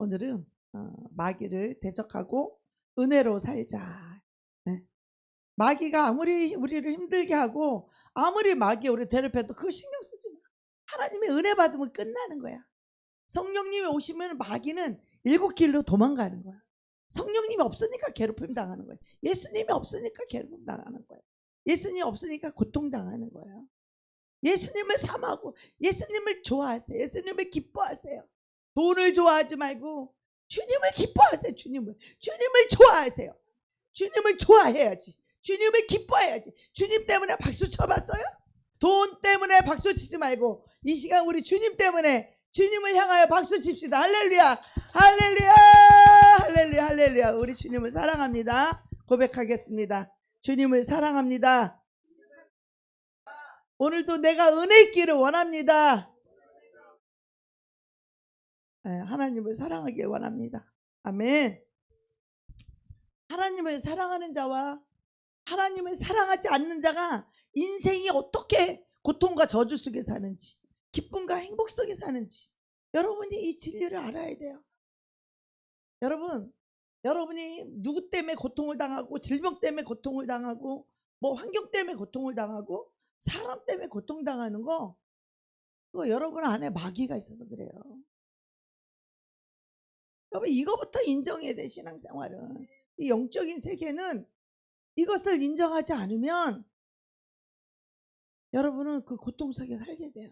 오늘은 마귀를 대적하고 은혜로 살자. 네. 마귀가 아무리 우리를 힘들게 하고 아무리 마귀 우리 괴롭혀도 그거 신경 쓰지 마. 하나님의 은혜 받으면 끝나는 거야. 성령님이 오시면 마귀는 7길로 도망가는 거야. 성령님이 없으니까 괴롭힘 당하는 거야. 예수님이 없으니까 괴롭힘 당하는 거야. 예수님이 없으니까 고통당하는 거예요. 예수님을 사모하고 예수님을 좋아하세요. 예수님을 기뻐하세요. 돈을 좋아하지 말고 주님을 기뻐하세요. 주님을 좋아하세요. 주님을 좋아해야지. 주님을 기뻐해야지. 주님 때문에 박수 쳐봤어요? 돈 때문에 박수 치지 말고 이 시간 우리 주님 때문에 주님을 향하여 박수 칩시다. 할렐루야, 할렐루야, 할렐루야, 할렐루야. 우리 주님을 사랑합니다. 고백하겠습니다. 주님을 사랑합니다. 오늘도 내가 은혜 있기를 원합니다. 하나님을 사랑하길 원합니다. 아멘. 하나님을 사랑하는 자와 하나님을 사랑하지 않는 자가 인생이 어떻게 고통과 저주 속에 사는지, 기쁨과 행복 속에 사는지 여러분이 이 진리를 알아야 돼요. 여러분이 누구 때문에 고통을 당하고 질병 때문에 고통을 당하고 뭐 환경 때문에 고통을 당하고 사람 때문에 고통당하는 거 그거 여러분 안에 마귀가 있어서 그래요. 여러분 이거부터 인정해야 돼. 신앙생활은 이 영적인 세계는 이것을 인정하지 않으면 여러분은 그 고통 속에 살게 돼요.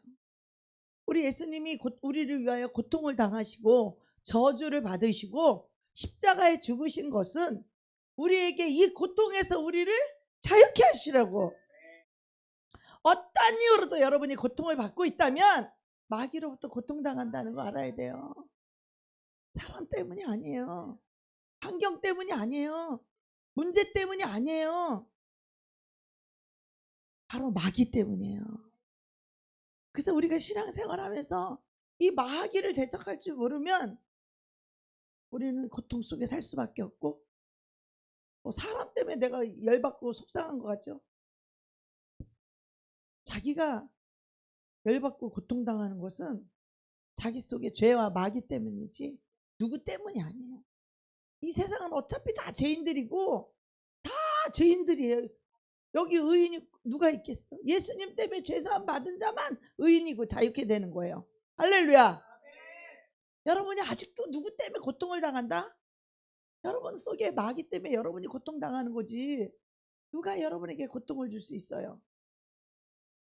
우리 예수님이 우리를 위하여 고통을 당하시고 저주를 받으시고 십자가에 죽으신 것은 우리에게 이 고통에서 우리를 자유케 하시라고. 어떤 이유로도 여러분이 고통을 받고 있다면 마귀로부터 고통당한다는 거 알아야 돼요. 사람 때문이 아니에요. 환경 때문이 아니에요. 문제 때문이 아니에요. 바로 마귀 때문이에요. 그래서 우리가 신앙생활하면서 이 마귀를 대적할 줄 모르면 우리는 고통 속에 살 수밖에 없고 사람 때문에 내가 열받고 속상한 것 같죠. 자기가 열받고 고통당하는 것은 자기 속의 죄와 마귀 때문이지 누구 때문이 아니에요. 이 세상은 어차피 다 죄인들이고 다 죄인들이에요. 여기 의인이 누가 있겠어? 예수님 때문에 죄사함 받은 자만 의인이고 자유케 되는 거예요. 할렐루야. 여러분이 아직도 누구 때문에 고통을 당한다? 여러분 속에 마귀 때문에 여러분이 고통당하는 거지 누가 여러분에게 고통을 줄 수 있어요?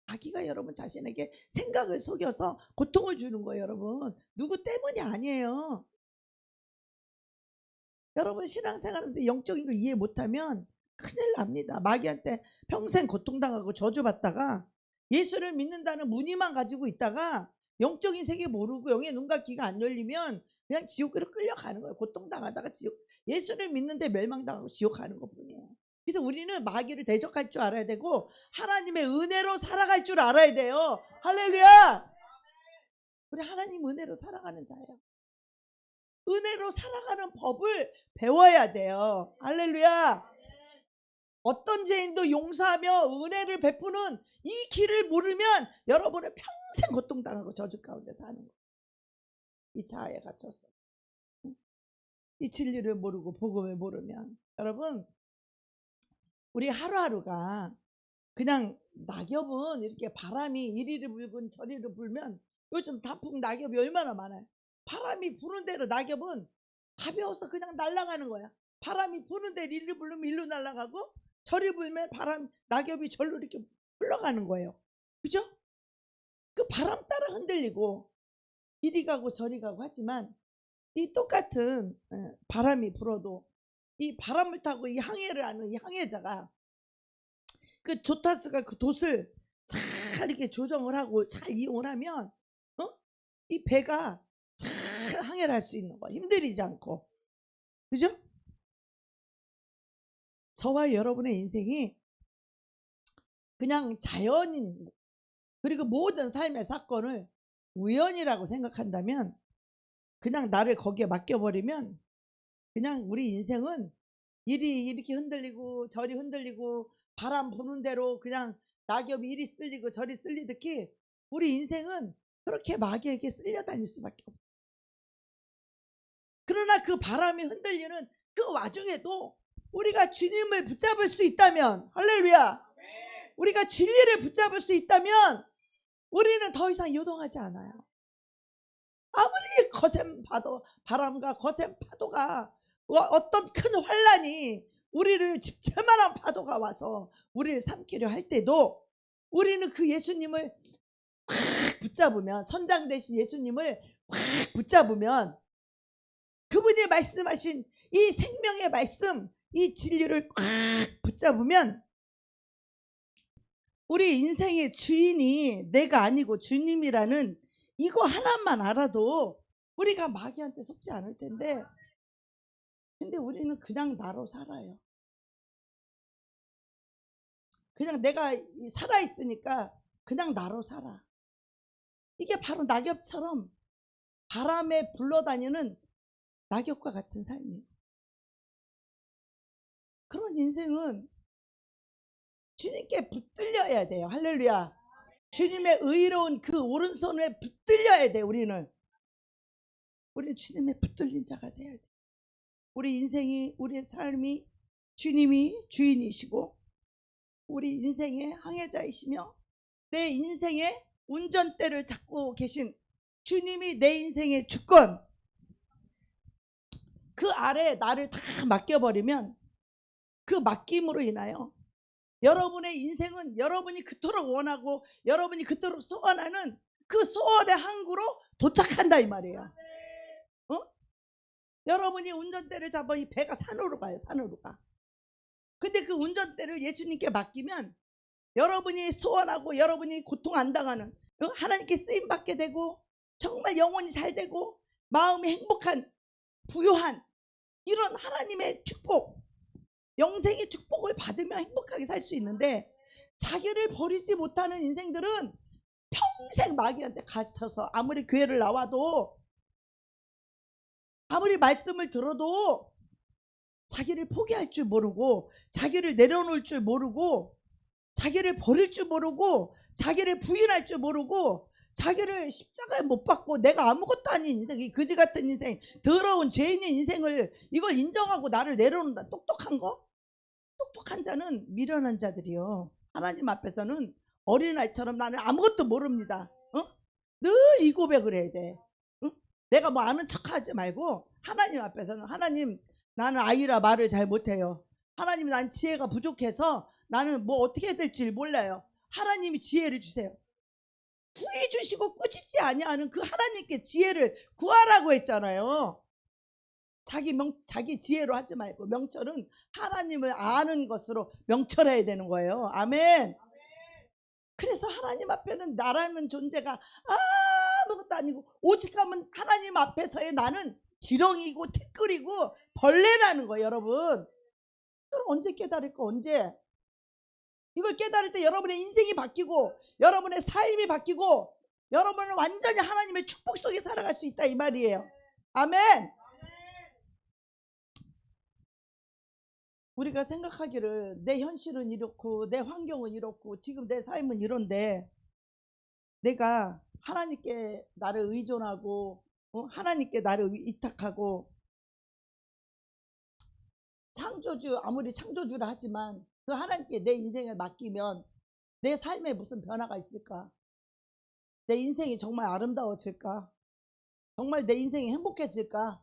마귀가 여러분 자신에게 생각을 속여서 고통을 주는 거예요. 여러분 누구 때문이 아니에요. 여러분 신앙생활하면서 영적인 걸 이해 못하면 큰일 납니다. 마귀한테 평생 고통당하고 저주받다가 예수를 믿는다는 무늬만 가지고 있다가 영적인 세계 모르고 영의 눈과 귀가 안 열리면 그냥 지옥으로 끌려가는 거예요. 고통당하다가 지옥, 예수를 믿는데 멸망당하고 지옥 가는 것뿐이에요. 그래서 우리는 마귀를 대적할 줄 알아야 되고 하나님의 은혜로 살아갈 줄 알아야 돼요. 할렐루야. 우리 하나님 은혜로 살아가는 자예요. 은혜로 살아가는 법을 배워야 돼요. 할렐루야. 어떤 죄인도 용서하며 은혜를 베푸는 이 길을 모르면 여러분은 평생 고통당하고 저주 가운데 사는 거예요. 이 자아에 갇혔어. 이 진리를 모르고 복음을 모르면 여러분 우리 하루하루가 그냥 낙엽은 이렇게 바람이 이리를 불건 저리를 불면 요즘 단풍 낙엽이 얼마나 많아요. 바람이 부는 대로 낙엽은 가벼워서 그냥 날아가는 거야. 바람이 부는 대로 이리 불면 일로 날아가고 저리 불면 낙엽이 절로 이렇게 흘러가는 거예요. 그죠? 그 바람 따라 흔들리고 이리 가고 저리 가고 하지만 이 똑같은 바람이 불어도 이 바람을 타고 이 항해를 하는 이 항해자가 그 조타수가 그 돛을 잘 이렇게 조정을 하고 잘 이용을 하면 이 배가 잘 항해를 할 수 있는 거야. 힘들이지 않고. 그죠? 저와 여러분의 인생이 그냥 자연인 그리고 모든 삶의 사건을 우연이라고 생각한다면 그냥 나를 거기에 맡겨버리면 그냥 우리 인생은 이리 이렇게 흔들리고 저리 흔들리고 바람 부는 대로 그냥 낙엽이 이리 쓸리고 저리 쓸리듯이 우리 인생은 그렇게 마귀에게 쓸려다닐 수밖에 없어요. 그러나 그 바람이 흔들리는 그 와중에도 우리가 주님을 붙잡을 수 있다면, 할렐루야, 우리가 진리를 붙잡을 수 있다면 우리는 더 이상 요동하지 않아요. 아무리 거센 바람과 거센 파도가, 어떤 큰 환란이 우리를 집채만한 파도가 와서 우리를 삼키려 할 때도 우리는 그 예수님을 꽉 붙잡으면, 선장 되신 예수님을 꽉 붙잡으면, 그분이 말씀하신 이 생명의 말씀, 이 진리를 꽉 붙잡으면 우리 인생의 주인이 내가 아니고 주님이라는 이거 하나만 알아도 우리가 마귀한테 속지 않을 텐데, 근데 우리는 그냥 나로 살아요. 그냥 내가 살아있으니까 그냥 나로 살아. 이게 바로 낙엽처럼 바람에 불러다니는 낙엽과 같은 삶이에요. 그런 인생은 주님께 붙들려야 돼요. 할렐루야. 주님의 의로운 그 오른손에 붙들려야 돼. 우리는 주님의 붙들린 자가 돼야 돼. 우리 인생이, 우리의 삶이 주님이 주인이시고 우리 인생의 항해자이시며 내 인생의 운전대를 잡고 계신 주님이 내 인생의 주권, 그 아래 나를 다 맡겨버리면 그 맡김으로 인하여 여러분의 인생은 여러분이 그토록 원하고 여러분이 그토록 소원하는 그 소원의 항구로 도착한다 이 말이에요. 여러분이 운전대를 잡아 이 배가 산으로 가요. 산으로 가. 근데 그 운전대를 예수님께 맡기면 여러분이 소원하고 여러분이 고통 안 당하는, 하나님께 쓰임받게 되고 정말 영혼이 잘 되고 마음이 행복한, 부유한 이런 하나님의 축복, 영생의 축복을 받으며 행복하게 살 수 있는데, 자기를 버리지 못하는 인생들은 평생 마귀한테 갇혀서 아무리 교회를 나와도 아무리 말씀을 들어도 자기를 포기할 줄 모르고 자기를 내려놓을 줄 모르고 자기를 버릴 줄 모르고 자기를 부인할 줄 모르고 자기를 십자가에 못 박고 내가 아무것도 아닌 인생, 이 그지 같은 인생, 더러운 죄인의 인생을 이걸 인정하고 나를 내려놓는다. 똑똑한 거? 똑똑한 자는 미련한 자들이요, 하나님 앞에서는 어린아이처럼 나는 아무것도 모릅니다. 늘 이 고백을 해야 돼. 내가 뭐 아는 척하지 말고 하나님 앞에서는, 하나님 나는 아이라 말을 잘 못해요. 하나님 난 지혜가 부족해서 나는 뭐 어떻게 해야 될지 몰라요. 하나님이 지혜를 주세요. 구해 주시고 꾸짖지 아니하는 그 하나님께 지혜를 구하라고 했잖아요. 자기 지혜로 하지 말고 명철은 하나님을 아는 것으로 명철해야 되는 거예요. 아멘. 그래서 하나님 앞에는 나라는 존재가 아무것도 아니고 오직 하면 하나님 앞에서의 나는 지렁이고 티끌이고 벌레라는 거예요. 여러분, 이걸 언제 깨달을까? 언제? 이걸 깨달을 때 여러분의 인생이 바뀌고 여러분의 삶이 바뀌고 여러분은 완전히 하나님의 축복 속에 살아갈 수 있다 이 말이에요. 아멘. 우리가 생각하기를 내 현실은 이렇고 내 환경은 이렇고 지금 내 삶은 이런데 내가 하나님께 나를 의존하고 하나님께 나를 위탁하고 창조주, 아무리 창조주라 하지만 그 하나님께 내 인생을 맡기면 내 삶에 무슨 변화가 있을까? 내 인생이 정말 아름다워질까? 정말 내 인생이 행복해질까?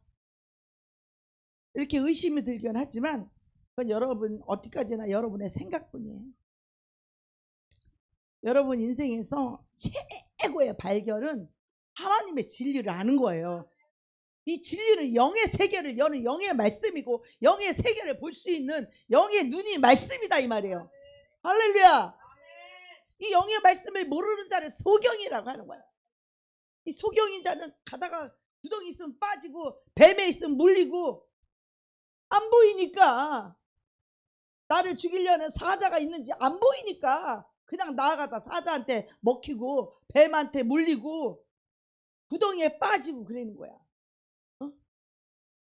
이렇게 의심이 들긴 하지만 그건 여러분 어디까지나 여러분의 생각뿐이에요. 여러분 인생에서 최고의 발견은 하나님의 진리를 아는 거예요. 이 진리는 영의 세계를 여는 영의 말씀이고 영의 세계를 볼 수 있는 영의 눈이 말씀이다 이 말이에요. 할렐루야. 이 영의 말씀을 모르는 자를 소경이라고 하는 거야. 이 소경인 자는 가다가 구덩이 있으면 빠지고 뱀에 있으면 물리고 안 보이니까, 나를 죽이려는 사자가 있는지 안 보이니까 그냥 나아가다 사자한테 먹히고 뱀한테 물리고 구덩이에 빠지고 그러는 거야.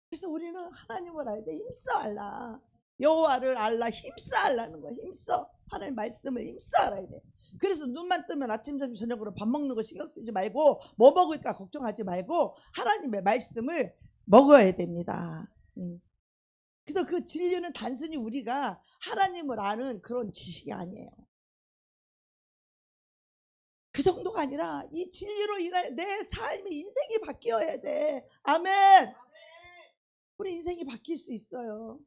그래서 우리는 하나님을 알 때 힘써 알라, 여호와를 알라, 힘써 알라는 거야. 힘써, 하나님 말씀을 힘써 알아야 돼. 그래서 눈만 뜨면 아침 점심 저녁으로 밥 먹는 거 신경 쓰지 말고 뭐 먹을까 걱정하지 말고 하나님의 말씀을 먹어야 됩니다. 그래서 그 진리는 단순히 우리가 하나님을 아는 그런 지식이 아니에요. 그 정도가 아니라 이 진리로 인하여 내 삶의 인생이 바뀌어야 돼. 아멘. 우리 인생이 바뀔 수 있어요.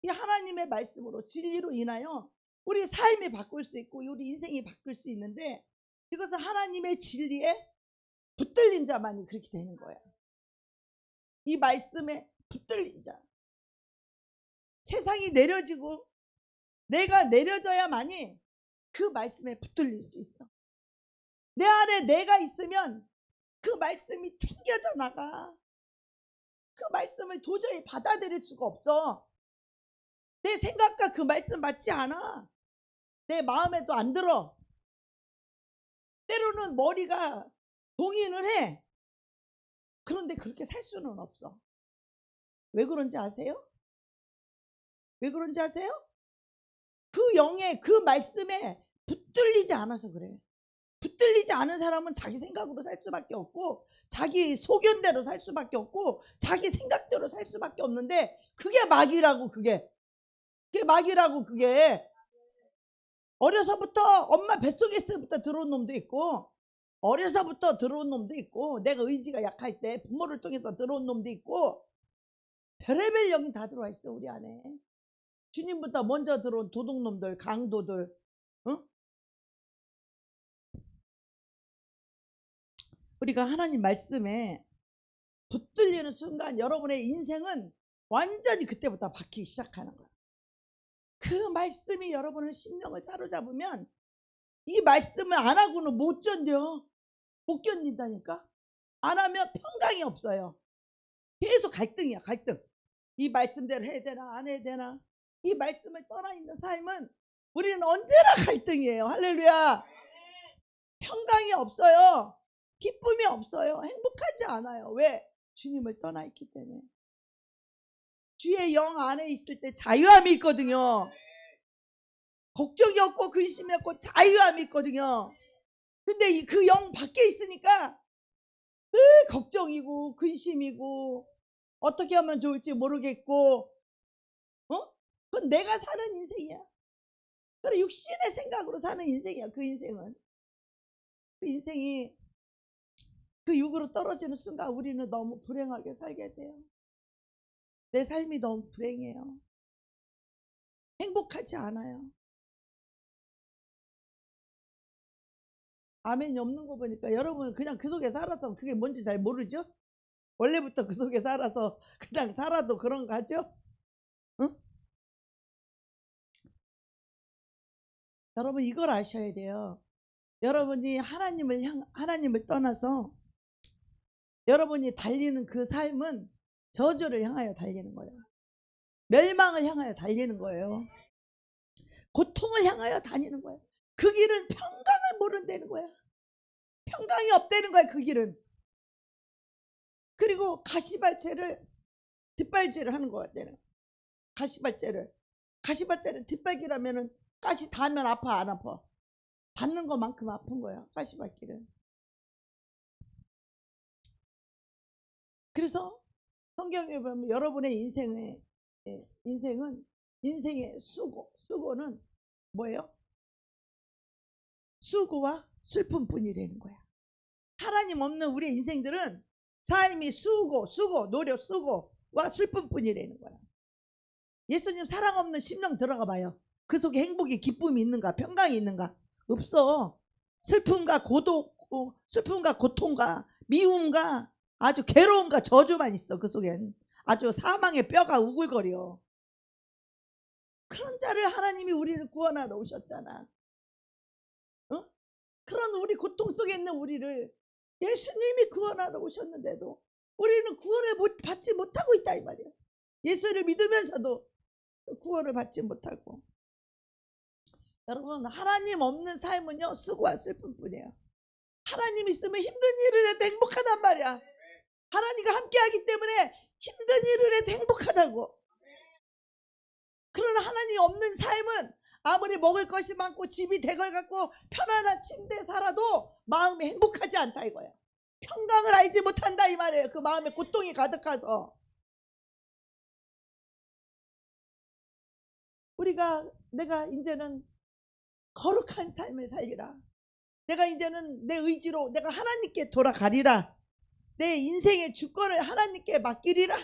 이 하나님의 말씀으로 진리로 인하여 우리 삶이 바꿀 수 있고 우리 인생이 바뀔 수 있는데, 이것은 하나님의 진리에 붙들린 자만이 그렇게 되는 거예요. 이 말씀에 붙들린 자. 세상이 내려지고 내가 내려져야만이 그 말씀에 붙들릴 수 있어. 내 안에 내가 있으면 그 말씀이 튕겨져 나가. 그 말씀을 도저히 받아들일 수가 없어. 내 생각과 그 말씀 맞지 않아. 내 마음에도 안 들어. 때로는 머리가 동의는 해. 그런데 그렇게 살 수는 없어. 왜 그런지 아세요? 왜 그런지 아세요? 그 영에 그 말씀에 붙들리지 않아서 그래. 붙들리지 않은 사람은 자기 생각으로 살 수밖에 없고 자기 소견대로 살 수밖에 없고 자기 생각대로 살 수밖에 없는데, 그게 마귀라고. 그게 마귀라고. 그게 어려서부터 엄마 뱃속에 있을 때부터 들어온 놈도 있고, 어려서부터 들어온 놈도 있고, 내가 의지가 약할 때 부모를 통해서 들어온 놈도 있고, 별의별 영이 다 들어와 있어 우리 안에. 주님보다 먼저 들어온 도둑놈들, 강도들, 응? 우리가 하나님 말씀에 붙들리는 순간 여러분의 인생은 완전히 그때부터 바뀌기 시작하는 거야. 그 말씀이 여러분의 심령을 사로잡으면 이 말씀을 안 하고는 못 견뎌. 못 견딘다니까. 안 하면 평강이 없어요. 계속 갈등이야. 갈등. 이 말씀대로 해야 되나 안 해야 되나. 이 말씀을 떠나 있는 삶은 우리는 언제나 갈등이에요. 할렐루야. 평강이 없어요. 기쁨이 없어요. 행복하지 않아요. 왜? 주님을 떠나 있기 때문에. 주의 영 안에 있을 때 자유함이 있거든요. 걱정이 없고 근심이 없고 자유함이 있거든요. 근데 그 영 밖에 있으니까 늘 걱정이고 근심이고 어떻게 하면 좋을지 모르겠고, 그건 내가 사는 인생이야. 그래, 육신의 생각으로 사는 인생이야. 그 인생은. 그 인생이 그 육으로 떨어지는 순간 우리는 너무 불행하게 살게 돼요. 내 삶이 너무 불행해요. 행복하지 않아요. 아멘이 없는 거 보니까 여러분은 그냥 그 속에 살아서 그게 뭔지 잘 모르죠? 원래부터 그 속에 살아서 그냥 살아도 그런 거 하죠? 응? 여러분 이걸 아셔야 돼요. 여러분이 하나님을 떠나서 여러분이 달리는 그 삶은 저주를 향하여 달리는 거예요. 멸망을 향하여 달리는 거예요. 고통을 향하여 다니는 거예요. 그 길은 평강을 모른다는 거야. 평강이 없다는 거야. 그 길은. 그리고 가시밭채를 뒷발질을 하는 것 같다는. 가시밭채를 뒷발질하면은 가시 닿으면 아파 안 아파? 닿는 것만큼 아픈 거야. 가시밭길은. 그래서 성경에 보면 여러분의 인생의 수고는 뭐예요? 수고와 슬픔뿐이라는 거야. 하나님 없는 우리의 인생들은 삶이 수고, 노력, 수고와 슬픔뿐이라는 거야. 예수님 사랑 없는 심령 들어가 봐요. 그 속에 행복이, 기쁨이 있는가? 평강이 있는가? 없어. 슬픔과 고통과 미움과 아주 괴로움과 저주만 있어. 그 속엔 아주 사망의 뼈가 우글거려. 그런 자를 하나님이 우리를 구원하러 오셨잖아. 그런 우리 고통 속에 있는 우리를 예수님이 구원하러 오셨는데도 우리는 구원을 받지 못하고 있다 이 말이야. 예수를 믿으면서도 구원을 받지 못하고. 여러분, 하나님 없는 삶은요 수고와 슬픔뿐이에요. 하나님 있으면 힘든 일을 해도 행복하단 말이야. 하나님과 함께하기 때문에 힘든 일을 해도 행복하다고. 그러나 하나님 없는 삶은 아무리 먹을 것이 많고 집이 대걸 같고 편안한 침대에 살아도 마음이 행복하지 않다 이거야. 평강을 알지 못한다 이 말이에요. 그 마음에 고통이 가득해서. 내가 이제는 거룩한 삶을 살리라. 내가 이제는 내 의지로 내가 하나님께 돌아가리라. 내 인생의 주권을 하나님께 맡기리라.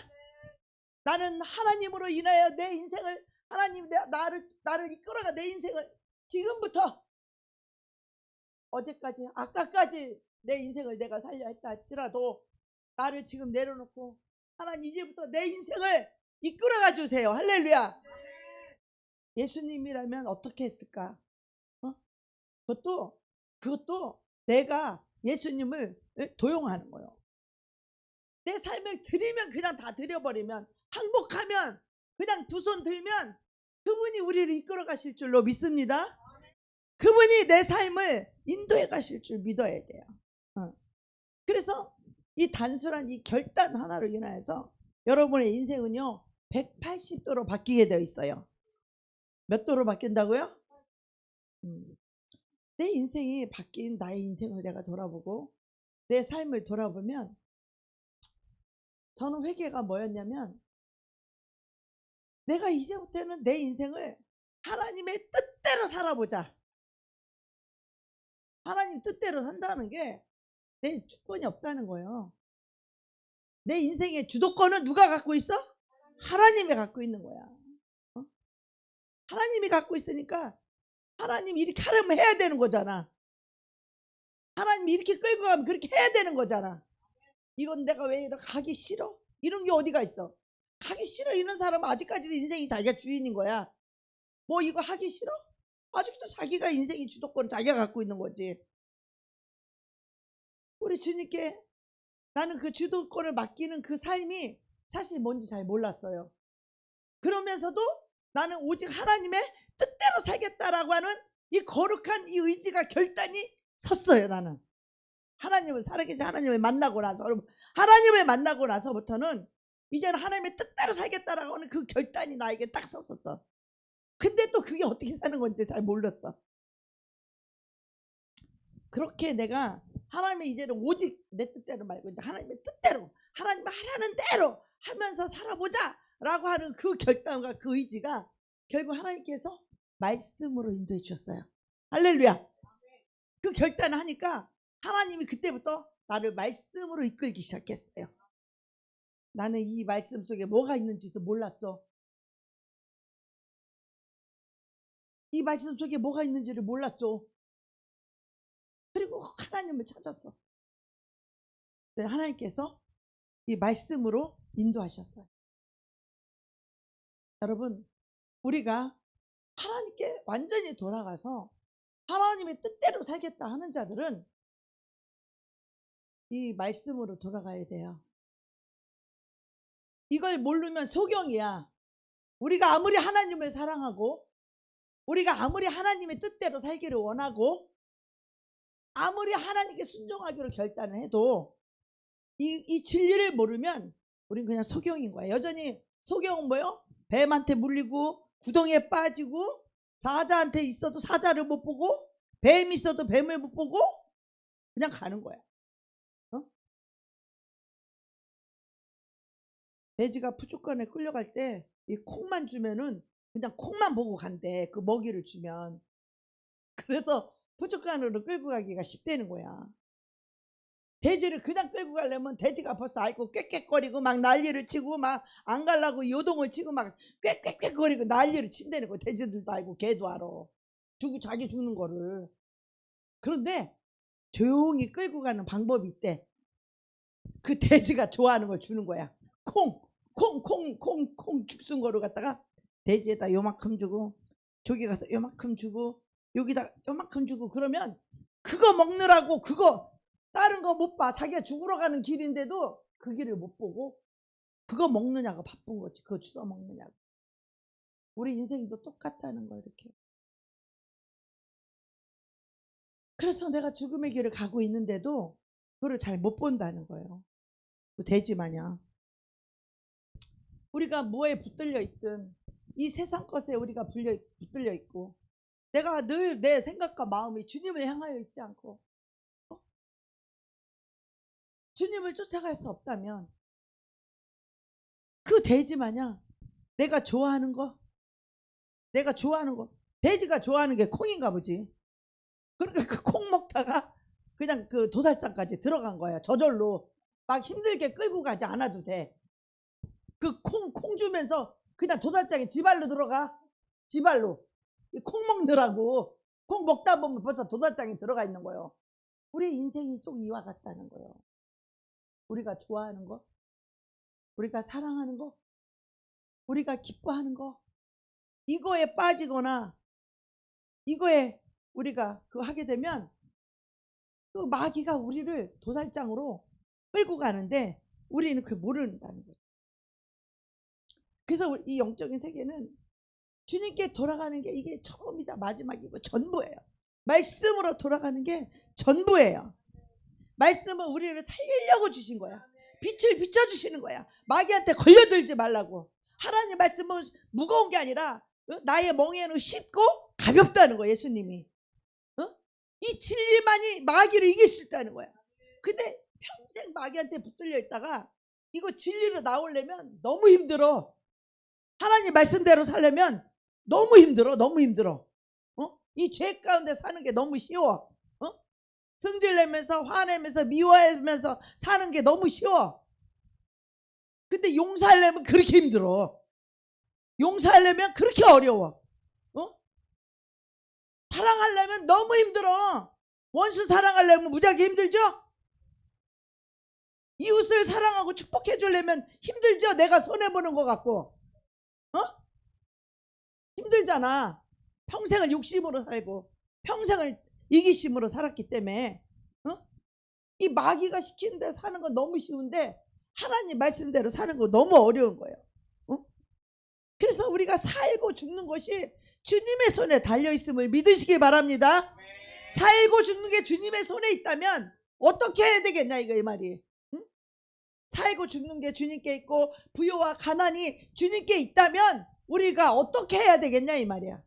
나는 하나님으로 인하여 내 인생을 하나님 나를 이끌어가 내 인생을 지금부터 어제까지 아까까지 내 인생을 내가 살려 했다 할지라도 나를 지금 내려놓고 하나님 이제부터 내 인생을 이끌어가 주세요. 할렐루야. 예수님이라면 어떻게 했을까? 그것도 내가 예수님을 도용하는 거예요. 내 삶을 드리면 그냥 다 드려버리면 항복하면 그냥 두 손 들면 그분이 우리를 이끌어 가실 줄로 믿습니다. 그분이 내 삶을 인도해 가실 줄 믿어야 돼요. 그래서 이 단순한 이 결단 하나로 인하여서 여러분의 인생은요 180도로 바뀌게 되어 있어요. 몇 도로 바뀐다고요? 내 인생이 바뀐 나의 인생을 내가 돌아보고 내 삶을 돌아보면 저는 회개가 뭐였냐면 내가 이제부터는 내 인생을 하나님의 뜻대로 살아보자. 하나님 뜻대로 산다는 게 내 주권이 없다는 거예요. 내 인생의 주도권은 누가 갖고 있어? 하나님이 갖고 있는 거야. 하나님이 갖고 있으니까 하나님이 이렇게 하려면 해야 되는 거잖아. 하나님이 이렇게 끌고 가면 그렇게 해야 되는 거잖아. 이건 내가 왜 이렇게 가기 싫어? 이런 게 어디가 있어? 하기 싫어 이런 사람은 아직까지도 인생이 자기가 주인인 거야. 뭐 이거 하기 싫어? 아직도 자기가 인생의 주도권 자기가 갖고 있는 거지. 우리 주님께 나는 그 주도권을 맡기는 그 삶이 사실 뭔지 잘 몰랐어요. 그러면서도 나는 오직 하나님의 뜻대로 살겠다라고 하는 이 거룩한 이 의지가 결단이 섰어요. 나는 하나님을 살아계신 하나님을 만나고 나서 하나님을 만나고 나서부터는 이제는 하나님의 뜻대로 살겠다라고 하는 그 결단이 나에게 딱 섰었어. 근데 또 그게 어떻게 사는 건지 잘 몰랐어. 그렇게 내가 하나님의 이제는 오직 내 뜻대로 말고 이제 하나님의 뜻대로 하나님 하라는 대로 하면서 살아보자 라고 하는 그 결단과 그 의지가 결국 하나님께서 말씀으로 인도해 주셨어요. 할렐루야. 그 결단을 하니까 하나님이 그때부터 나를 말씀으로 이끌기 시작했어요. 나는 이 말씀 속에 뭐가 있는지도 몰랐어. 이 말씀 속에 뭐가 있는지를 몰랐어. 그리고 하나님을 찾았어. 하나님께서 이 말씀으로 인도하셨어요. 여러분, 우리가 하나님께 완전히 돌아가서 하나님의 뜻대로 살겠다 하는 자들은 이 말씀으로 돌아가야 돼요. 이걸 모르면 소경이야. 우리가 아무리 하나님을 사랑하고 우리가 아무리 하나님의 뜻대로 살기를 원하고 아무리 하나님께 순종하기로 결단을 해도 이 진리를 모르면 우린 그냥 소경인 거야. 여전히 소경은 뭐요? 뱀한테 물리고 구덩이에 빠지고 사자한테 있어도 사자를 못 보고 뱀이 있어도 뱀을 못 보고 그냥 가는 거야. 돼지가 푸주간에 끌려갈 때 이 콩만 주면은 그냥 콩만 보고 간대. 그 먹이를 주면. 그래서 푸주간으로 끌고 가기가 쉽다는 거야. 돼지를 그냥 끌고 가려면 돼지가 벌써 아이고 꽥꽥거리고 막 난리를 치고 막 안 가려고 요동을 치고 막 꽥꽥꽥거리고 난리를 친다는 거야. 돼지들도 알고 개도 알아. 자기 죽는 거를. 그런데 조용히 끌고 가는 방법이 있대. 그 돼지가 좋아하는 걸 주는 거야. 콩 죽순 거를 갖다가 돼지에다 요만큼 주고 저기 가서 요만큼 주고 여기다 요만큼 주고 그러면 그거 먹느라고 그거 다른 거 못 봐. 자기가 죽으러 가는 길인데도 그 길을 못 보고 그거 먹느냐고 바쁜 거지. 그거 주워 먹느냐고. 우리 인생도 똑같다는 거 이렇게. 그래서 내가 죽음의 길을 가고 있는데도 그거를 잘 못 본다는 거예요. 그 돼지 마냥. 우리가 뭐에 붙들려 있든 이 세상 것에 우리가 붙들려 있고 내가 늘 내 생각과 마음이 주님을 향하여 있지 않고 주님을 쫓아갈 수 없다면 그 돼지 마냥 내가 좋아하는 거 돼지가 좋아하는 게 콩인가 보지. 그러니까 그 콩 먹다가 그냥 그 도살장까지 들어간 거야. 저절로 막 힘들게 끌고 가지 않아도 돼. 그 콩 주면서 그냥 도살장에 지발로 들어가. 지발로 콩 먹느라고. 콩 먹다 보면 벌써 도살장에 들어가 있는 거예요. 우리 인생이 또 이와 같다는 거예요. 우리가 좋아하는 거, 우리가 사랑하는 거, 우리가 기뻐하는 거, 이거에 빠지거나 이거에 우리가 그거 하게 되면 그 마귀가 우리를 도살장으로 끌고 가는데 우리는 그걸 모른다는 거예요. 그래서 이 영적인 세계는 주님께 돌아가는 게 이게 처음이자 마지막이고 전부예요. 말씀으로 돌아가는 게 전부예요. 말씀은 우리를 살리려고 주신 거야. 빛을 비춰주시는 거야. 마귀한테 걸려들지 말라고. 하나님 말씀은 무거운 게 아니라 나의 멍에는 쉽고 가볍다는 거야. 예수님이. 이 진리만이 마귀를 이길 수 있다는 거야. 근데 평생 마귀한테 붙들려 있다가 이거 진리로 나오려면 너무 힘들어. 하나님 말씀대로 살려면 너무 힘들어. 이 죄 가운데 사는 게 너무 쉬워. 승질내면서 화내면서 미워하면서 사는 게 너무 쉬워. 근데 용서하려면 그렇게 힘들어. 용서하려면 그렇게 어려워. 사랑하려면 너무 힘들어. 원수 사랑하려면 무지하게 힘들죠? 이웃을 사랑하고 축복해 주려면 힘들죠? 내가 손해보는 것 같고. 힘들잖아. 평생을 욕심으로 살고 평생을 이기심으로 살았기 때문에 이 마귀가 시키는 데 사는 건 너무 쉬운데 하나님 말씀대로 사는 거 너무 어려운 거예요. 그래서 우리가 살고 죽는 것이 주님의 손에 달려있음을 믿으시기 바랍니다. 살고 죽는 게 주님의 손에 있다면 어떻게 해야 되겠냐 이거 이 말이. 살고 죽는 게 주님께 있고 부요와 가난이 주님께 있다면 우리가 어떻게 해야 되겠냐 이 말이야.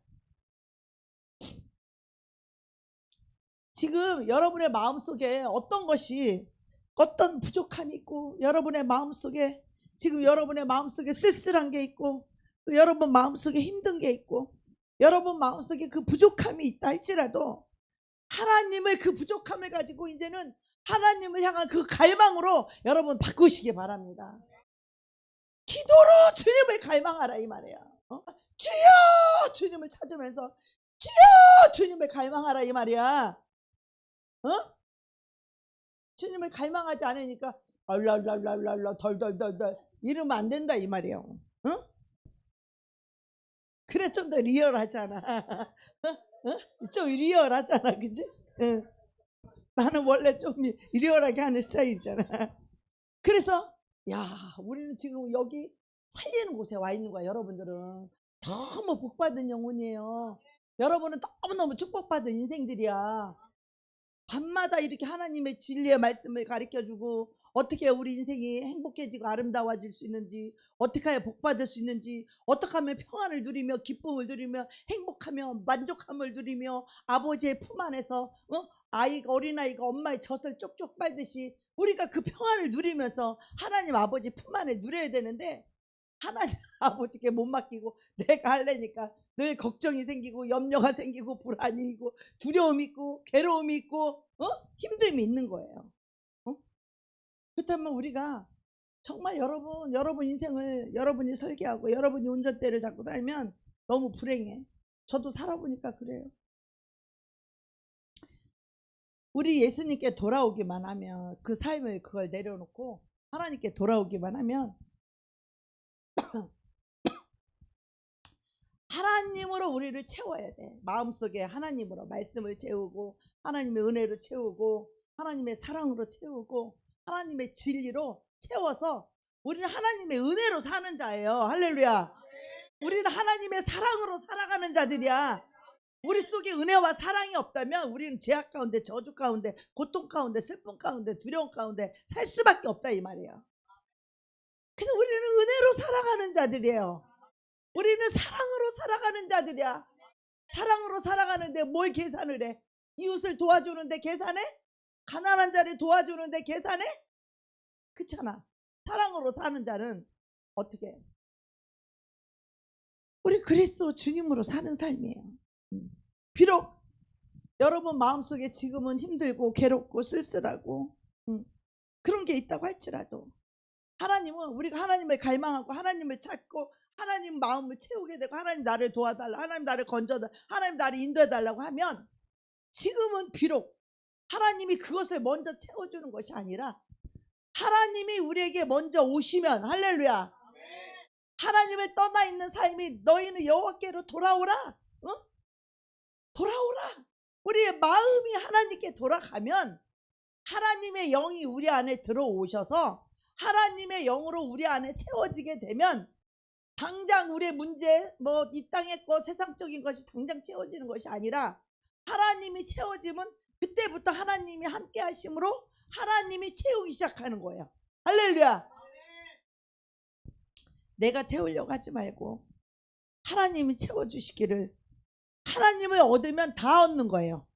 지금 여러분의 마음속에 어떤 부족함이 있고 여러분의 마음속에 지금 여러분의 마음속에 쓸쓸한 게 있고 여러분 마음속에 힘든 게 있고 여러분 마음속에 그 부족함이 있다 할지라도 하나님의 그 부족함을 가지고 이제는 하나님을 향한 그 갈망으로 여러분 바꾸시기 바랍니다. 기도로 주님을 갈망하라 이 말이야. 주여 주님을 찾으면서 주여 주님을 갈망하라 이 말이야. 주님을 갈망하지 않으니까 랄랄랄랄랄라 덜덜덜덜 이러면 안 된다 이 말이에요. 그래 좀 더 리얼하잖아. 좀 리얼하잖아, 그치? 나는 원래 좀 리얼하게 하는 스타일이잖아. 그래서 우리는 지금 여기 살리는 곳에 와 있는 거야. 여러분들은 너무 복받은 영혼이에요. 여러분은 너무너무 축복받은 인생들이야. 밤마다 이렇게 하나님의 진리의 말씀을 가르쳐주고 어떻게 우리 인생이 행복해지고 아름다워질 수 있는지, 어떻게 해야 복받을 수 있는지, 어떻게 하면 평안을 누리며 기쁨을 누리며 행복하며 만족함을 누리며 아버지의 품 안에서 어린아이가 엄마의 젖을 쪽쪽 빨듯이 우리가 그 평안을 누리면서 하나님 아버지 품 안에 누려야 되는데 하나님 아버지께 못 맡기고 내가 하려니까 늘 걱정이 생기고 염려가 생기고 불안이 있고 두려움이 있고 괴로움이 있고 힘듦이 있는 거예요. 그렇다면 우리가 정말 여러분 인생을 여러분이 설계하고 여러분이 운전대를 잡고 살면 너무 불행해. 저도 살아보니까 그래요. 우리 예수님께 돌아오기만 하면 그 삶을 그걸 내려놓고 하나님께 돌아오기만 하면 하나님으로 우리를 채워야 돼. 마음속에 하나님으로 말씀을 채우고 하나님의 은혜로 채우고 하나님의 사랑으로 채우고 하나님의 진리로 채워서 우리는 하나님의 은혜로 사는 자예요. 할렐루야. 우리는 하나님의 사랑으로 살아가는 자들이야. 우리 속에 은혜와 사랑이 없다면 우리는 죄악 가운데 저주 가운데 고통 가운데 슬픔 가운데 두려움 가운데 살 수밖에 없다 이 말이에요. 그래서 우리는 은혜로 살아가는 자들이에요. 우리는 사랑으로 살아가는 자들이야. 사랑으로 살아가는데 뭘 계산을 해? 이웃을 도와주는데 계산해? 가난한 자를 도와주는데 계산해? 그렇잖아. 사랑으로 사는 자는 어떻게 해? 우리 그리스도 주님으로 사는 삶이에요. 비록 여러분 마음속에 지금은 힘들고 괴롭고 쓸쓸하고 그런 게 있다고 할지라도 하나님은 우리가 하나님을 갈망하고 하나님을 찾고 하나님 마음을 채우게 되고 하나님 나를 도와달라, 하나님 나를 건져달라, 하나님 나를 인도해달라고 하면 지금은 비록 하나님이 그것을 먼저 채워주는 것이 아니라 하나님이 우리에게 먼저 오시면, 할렐루야, 하나님을 떠나 있는 삶이 너희는 여호와께로 돌아오라, 돌아오라. 우리의 마음이 하나님께 돌아가면 하나님의 영이 우리 안에 들어오셔서 하나님의 영으로 우리 안에 채워지게 되면 당장 우리의 문제, 뭐 이 땅의 것, 세상적인 것이 당장 채워지는 것이 아니라 하나님이 채워지면 그때부터 하나님이 함께 하심으로 하나님이 채우기 시작하는 거예요. 할렐루야. 내가 채우려고 하지 말고 하나님이 채워주시기를. 하나님을 얻으면 다 얻는 거예요.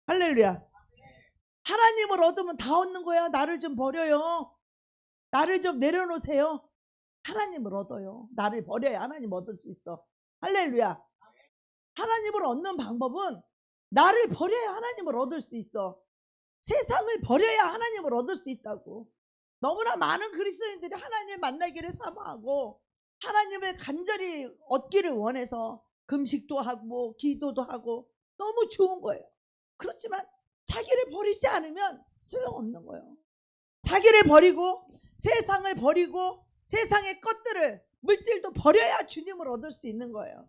할렐루야. 하나님을 얻으면 다 얻는 거야. 나를 좀 버려요. 나를 좀 내려놓으세요. 하나님을 얻어요. 나를 버려야 하나님 얻을 수 있어. 할렐루야. 하나님을 얻는 방법은 나를 버려야 하나님을 얻을 수 있어. 세상을 버려야 하나님을 얻을 수 있다고. 너무나 많은 그리스도인들이 하나님을 만나기를 사모하고 하나님을 간절히 얻기를 원해서 금식도 하고 기도도 하고 너무 좋은 거예요. 그렇지만 자기를 버리지 않으면 소용없는 거예요. 자기를 버리고 세상을 버리고 세상의 것들을, 물질도 버려야 주님을 얻을 수 있는 거예요.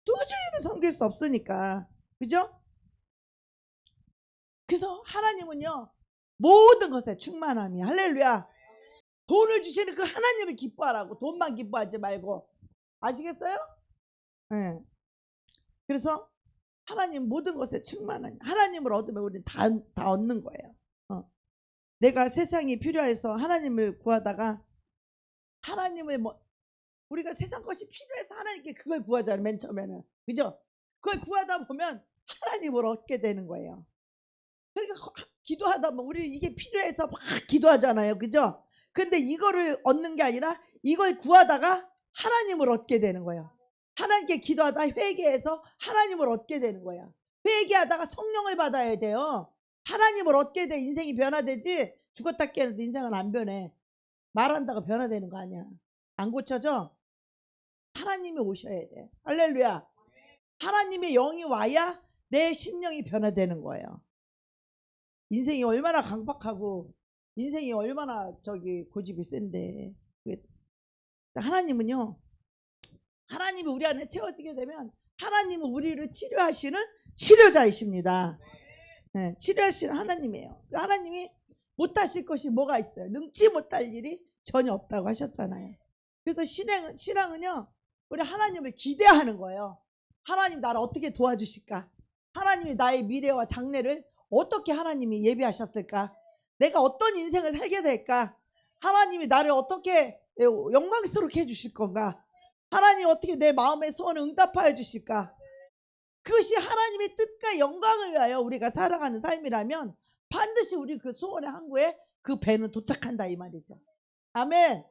두 주인을 섬길 수 없으니까. 그죠? 그래서 하나님은요, 모든 것에 충만함이, 할렐루야. 돈을 주시는 그 하나님을 기뻐하라고. 돈만 기뻐하지 말고. 아시겠어요? 네. 그래서 하나님 모든 것에 충만한, 하나님을 얻으면 우리는 다 얻는 거예요. 내가 세상이 필요해서 하나님을 구하다가 하나님을 우리가 세상 것이 필요해서 하나님께 그걸 구하잖아요. 맨 처음에는. 그죠? 그걸 구하다 보면 하나님을 얻게 되는 거예요. 그러니까 기도하다 보면 우리 이게 필요해서 막 기도하잖아요. 그죠? 근데 이거를 얻는 게 아니라 이걸 구하다가 하나님을 얻게 되는 거예요. 하나님께 기도하다 회개해서 하나님을 얻게 되는 거야. 회개하다가 성령을 받아야 돼요. 하나님을 얻게 돼 인생이 변화되지, 죽었다 깨어나도 인생은 안 변해. 말한다고 변화되는 거 아니야. 안 고쳐져? 하나님이 오셔야 돼. 할렐루야. 하나님의 영이 와야 내 심령이 변화되는 거예요. 인생이 얼마나 강박하고 인생이 얼마나 고집이 센데. 하나님은요, 하나님이 우리 안에 채워지게 되면 하나님은 우리를 치료하시는 치료자이십니다. 네, 치료하시는 하나님이에요. 하나님이 못하실 것이 뭐가 있어요? 능치 못할 일이 전혀 없다고 하셨잖아요. 그래서 신앙은요, 우리 하나님을 기대하는 거예요. 하나님 나를 어떻게 도와주실까? 하나님이 나의 미래와 장래를 어떻게 하나님이 예비하셨을까? 내가 어떤 인생을 살게 될까? 하나님이 나를 어떻게 영광스럽게 해주실 건가? 하나님 어떻게 내 마음의 소원을 응답하여 주실까? 그것이 하나님의 뜻과 영광을 위하여 우리가 살아가는 삶이라면 반드시 우리 그 소원의 항구에 그 배는 도착한다 이 말이죠. 아멘.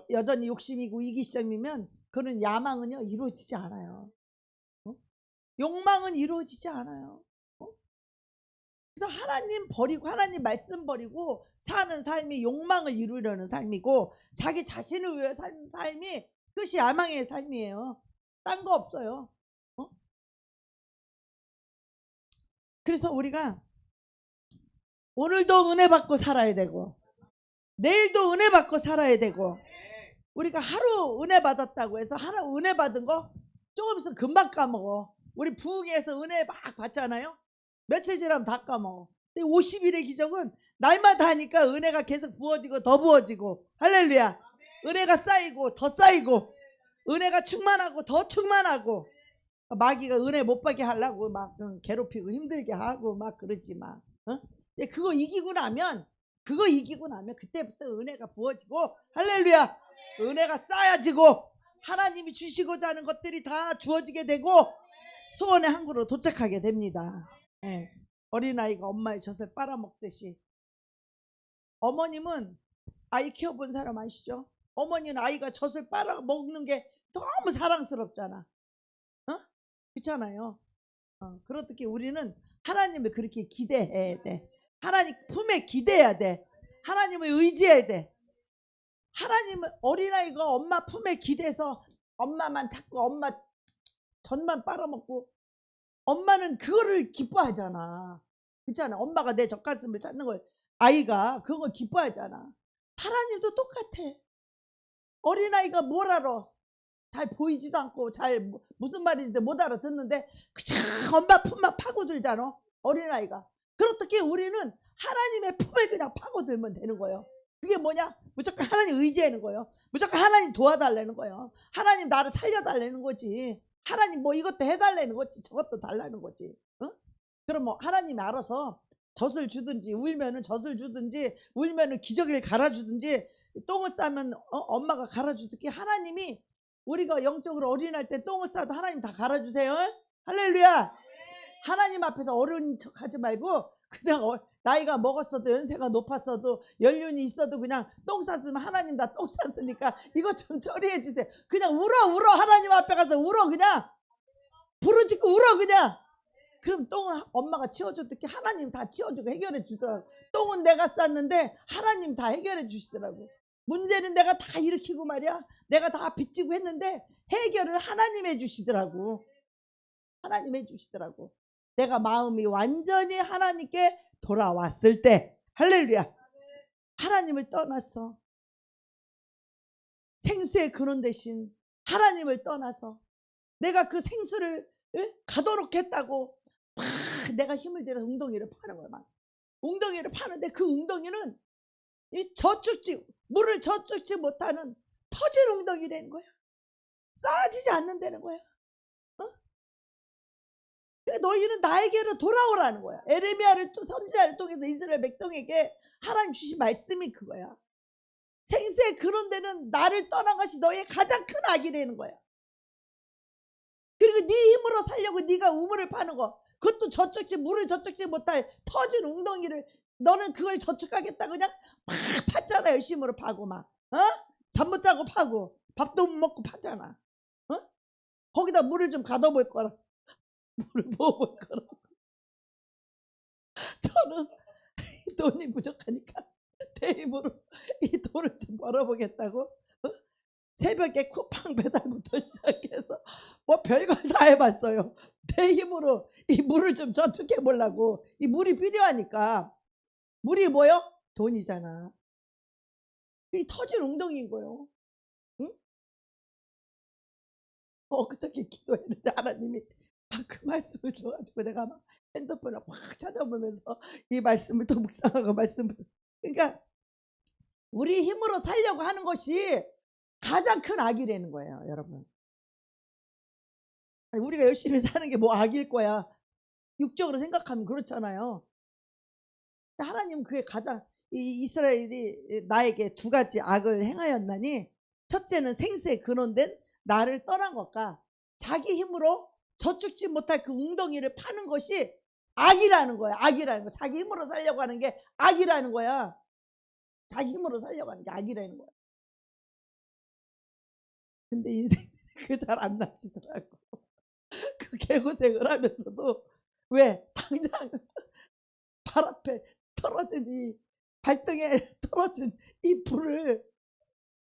여전히 욕심이고 이기심이면 그런 야망은요 이루어지지 않아요. 욕망은 이루어지지 않아요. 그래서 하나님 버리고 하나님 말씀 버리고 사는 삶이 욕망을 이루려는 삶이고 자기 자신을 위해 사는 삶이 그것이 야망의 삶이에요. 딴 거 없어요. 그래서 우리가 오늘도 은혜 받고 살아야 되고 내일도 은혜 받고 살아야 되고, 우리가 하루 은혜 받았다고 해서 하루 은혜 받은 거 조금 있으면 금방 까먹어. 우리 부흥회에서 은혜 막 받잖아요. 며칠 지나면 다 까먹어. 근데 50일의 기적은 날마다 하니까 은혜가 계속 부어지고 더 부어지고, 할렐루야. 은혜가 쌓이고 더 쌓이고 은혜가 충만하고 더 충만하고, 마귀가 은혜 못 받게 하려고 막 괴롭히고 힘들게 하고 막 그러지 마. 근데 그거 이기고 나면 그때부터 은혜가 부어지고, 할렐루야. 은혜가 쌓여지고 하나님이 주시고자 하는 것들이 다 주어지게 되고 소원의 항구로 도착하게 됩니다. 네. 어린아이가 엄마의 젖을 빨아먹듯이 어머님은 아이 키워본 사람 아시죠? 어머니는 아이가 젖을 빨아 먹는 게 너무 사랑스럽잖아. 어? 그렇잖아요. 그렇듯이 우리는 하나님을 그렇게 기대해야 돼. 하나님 품에 기대야 돼. 하나님을 의지해야 돼. 하나님은 어린아이가 엄마 품에 기대서 엄마만 찾고 엄마 젖만 빨아먹고 엄마는 그거를 기뻐하잖아. 그렇잖아. 엄마가 내 젖가슴을 찾는 걸 아이가 그걸 기뻐하잖아. 하나님도 똑같아. 어린아이가 뭘 알아? 잘 보이지도 않고 잘 무슨 말인지 못 알아듣는데 그냥 엄마 품만 파고들잖아. 어린아이가. 그렇듯이 우리는 하나님의 품을 그냥 파고들면 되는 거예요. 그게 뭐냐? 무조건 하나님 의지하는 거예요. 무조건 하나님 도와달라는 거예요. 하나님 나를 살려달라는 거지. 하나님 뭐 이것도 해달라는 거지. 저것도 달라는 거지. 어? 그럼 뭐 하나님이 알아서 젖을 주든지 울면은 젖을 주든지 울면은 기저귀를 갈아주든지 똥을 싸면 엄마가 갈아주든지 하나님이 우리가 영적으로 어린할 때 똥을 싸도 하나님 다 갈아주세요. 할렐루야. 하나님 앞에서 어려운 척 하지 말고 그냥 나이가 먹었어도 연세가 높았어도 연륜이 있어도 그냥 똥 쌌으면 하나님 다 똥 쌌으니까 이것 좀 처리해 주세요. 그냥 울어 하나님 앞에 가서 울어 그냥 부르짖고 울어 그냥. 그럼 똥은 엄마가 치워줬듯이 하나님 다 치워주고 해결해 주더라고. 똥은 내가 쌌는데 하나님 다 해결해 주시더라고. 문제는 내가 다 일으키고 말이야. 내가 다 빚지고 했는데 해결을 하나님 해주시더라고. 하나님 해주시더라고. 내가 마음이 완전히 하나님께 돌아왔을 때 할렐루야. 하나님을 떠났어. 생수의 근원 대신 하나님을 떠나서 내가 그 생수를 가도록 했다고 막 내가 힘을 들여서 웅덩이를 파는 거야. 막 웅덩이를 파는데 그 웅덩이는 이 저축지 물을 저축지 못하는 터진 웅덩이라는 거야. 쌓아지지 않는다는 거야. 너희는 나에게로 돌아오라는 거야. 에레미야를 또 선지자를 통해서 이스라엘 백성에게 하나님 주신 말씀이 그거야. 생수의 그런 데는 나를 떠난 것이 너의 가장 큰 악이라는 거야. 그리고 네 힘으로 살려고 네가 우물을 파는 거 그것도 저축지 물을 저축지 못할 터진 웅덩이를 너는 그걸 저축하겠다 그냥 막 팠잖아. 열심으로 파고 막 잠 못 자고 파고 밥도 못 먹고 파잖아. 거기다 물을 좀 가둬볼 거라. 물을 먹어볼 거라. 저는 돈이 부족하니까 내 힘으로 이 돈을 좀 벌어보겠다고 새벽에 쿠팡 배달부터 시작해서 뭐 별걸 다 해봤어요. 내 힘으로 이 물을 좀 저축해 보려고. 이 물이 필요하니까. 물이 뭐요? 돈이잖아. 이 터진 웅덩이인 거예요. 응? 그저께 기도했는데 하나님이 막 그 말씀을 줘가지고 내가 막 핸드폰을 확 찾아보면서 이 말씀을 또 묵상하고 말씀을. 그러니까 우리 힘으로 살려고 하는 것이 가장 큰 악이라는 거예요, 여러분. 아니, 우리가 열심히 사는 게 뭐 악일 거야. 육적으로 생각하면 그렇잖아요. 하나님은 그게 가장 이스라엘이 나에게 두 가지 악을 행하였나니 첫째는 생수에 근원된 나를 떠난 것과 자기 힘으로 저축지 못할 그 웅덩이를 파는 것이 악이라는 거야. 악이라는 거. 자기 힘으로 살려고 하는 게 악이라는 거야. 자기 힘으로 살려고 하는 게 악이라는 거야. 근데 인생이 그게 잘 안 나지더라고. 그 개고생을 하면서도 왜 당장 발 앞에 떨어진 이 발등에 떨어진 이 불을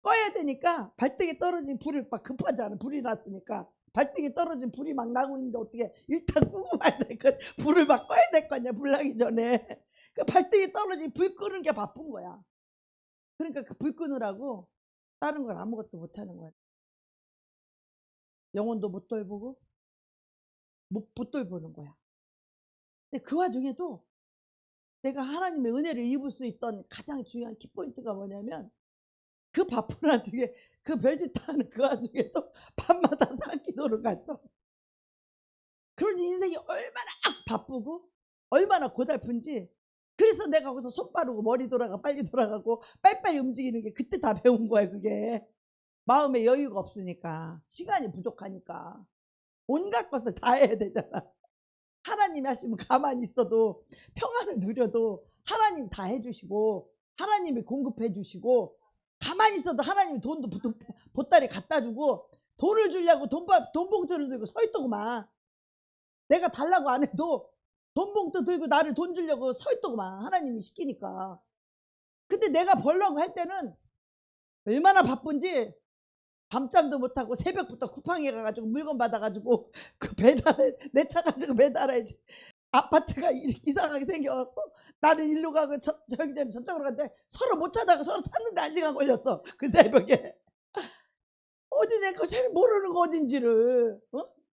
꺼야 되니까 발등에 떨어진 불을 막 급하잖아. 불이 났으니까 발등에 떨어진 불이 막 나고 있는데 어떻게 일단 끄고 말야 될 거 불을 막 꺼야 될 거 아니야. 불 나기 전에. 그 발등에 떨어진 불 끄는 게 바쁜 거야. 그러니까 그 불 끄느라고 다른 건 아무것도 못 하는 거야. 영혼도 못 돌보고 못 돌보는 거야. 근데 그 와중에도 내가 하나님의 은혜를 입을 수 있던 가장 중요한 키포인트가 뭐냐면 그 바쁜 와중에 그 별짓 다 하는 그 와중에도 밤마다 산기도를 갔어. 그런 인생이 얼마나 바쁘고 얼마나 고달픈지. 그래서 내가 거기서 손 빠르고 머리 돌아가 빨리 돌아가고 빨리빨리 움직이는 게 그때 다 배운 거야. 그게 마음에 여유가 없으니까 시간이 부족하니까 온갖 것을 다 해야 되잖아. 하나님이 하시면 가만히 있어도 평안을 누려도 하나님 다 해주시고 하나님이 공급해 주시고, 가만히 있어도 하나님이 돈도 보따리 갖다 주고, 돈을 주려고 돈 봉투를 들고 서 있더구만. 내가 달라고 안 해도 돈 봉투 들고 나를 돈 주려고 서 있더구만. 하나님이 시키니까. 근데 내가 벌려고 할 때는 얼마나 바쁜지 밤잠도 못하고 새벽부터 쿠팡에 가가지고 물건 받아가지고 그 배달을 내 차 가지고 배달해야지. 아파트가 이렇게 이상하게 생겨갖고 나는 일로 가고 저기는 저쪽으로 갔는데 서로 못 찾아가. 서로 찾는데 1시간 걸렸어. 그 새벽에. 어디 내가 잘 모르는 거 어딘지를.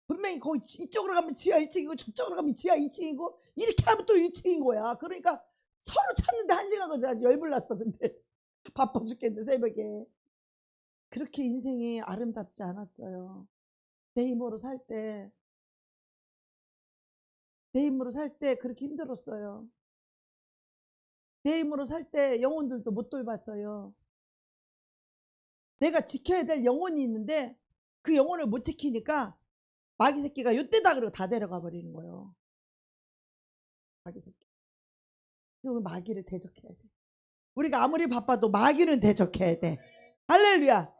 분명히 거기 이쪽으로 가면 지하 1층이고 저쪽으로 가면 지하 2층이고 이렇게 하면 또 1층인 거야. 그러니까 서로 찾는데 1시간 걸려. 열불났어. 근데 바빠 죽겠는데 새벽에. 그렇게 인생이 아름답지 않았어요. 내 힘으로 살 때 그렇게 힘들었어요. 내 힘으로 살 때 영혼들도 못 돌봤어요. 내가 지켜야 될 영혼이 있는데 그 영혼을 못 지키니까 마귀 새끼가 요때다 그러고 다 데려가 버리는 거예요. 마귀 새끼. 그래서 마귀를 대적해야 돼. 우리가 아무리 바빠도 마귀는 대적해야 돼. 할렐루야.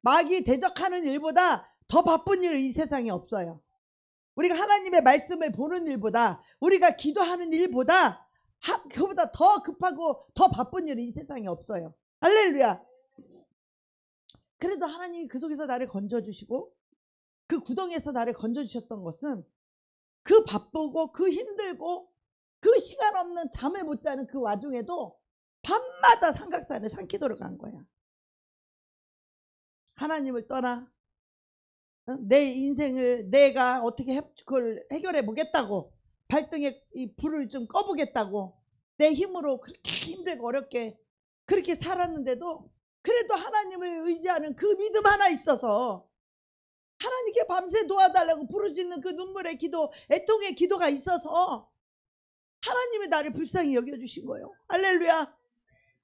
마귀 대적하는 일보다 더 바쁜 일은 이 세상에 없어요. 우리가 하나님의 말씀을 보는 일보다, 우리가 기도하는 일보다, 그보다 더 급하고 더 바쁜 일은 이 세상에 없어요. 할렐루야. 그래도 하나님이 그 속에서 나를 건져주시고 그 구덩이에서 나를 건져주셨던 것은 그 바쁘고 그 힘들고 그 시간 없는 잠을 못 자는 그 와중에도 밤마다 삼각산을 산기도를 간 거야. 하나님을 떠나 내 인생을 내가 어떻게 그걸 해결해 보겠다고, 발등에 이 불을 좀 꺼보겠다고 내 힘으로 그렇게 힘들고 어렵게 그렇게 살았는데도 그래도 하나님을 의지하는 그 믿음 하나 있어서 하나님께 밤새 도와달라고 부르짖는 그 눈물의 기도, 애통의 기도가 있어서 하나님이 나를 불쌍히 여겨주신 거예요. 할렐루야.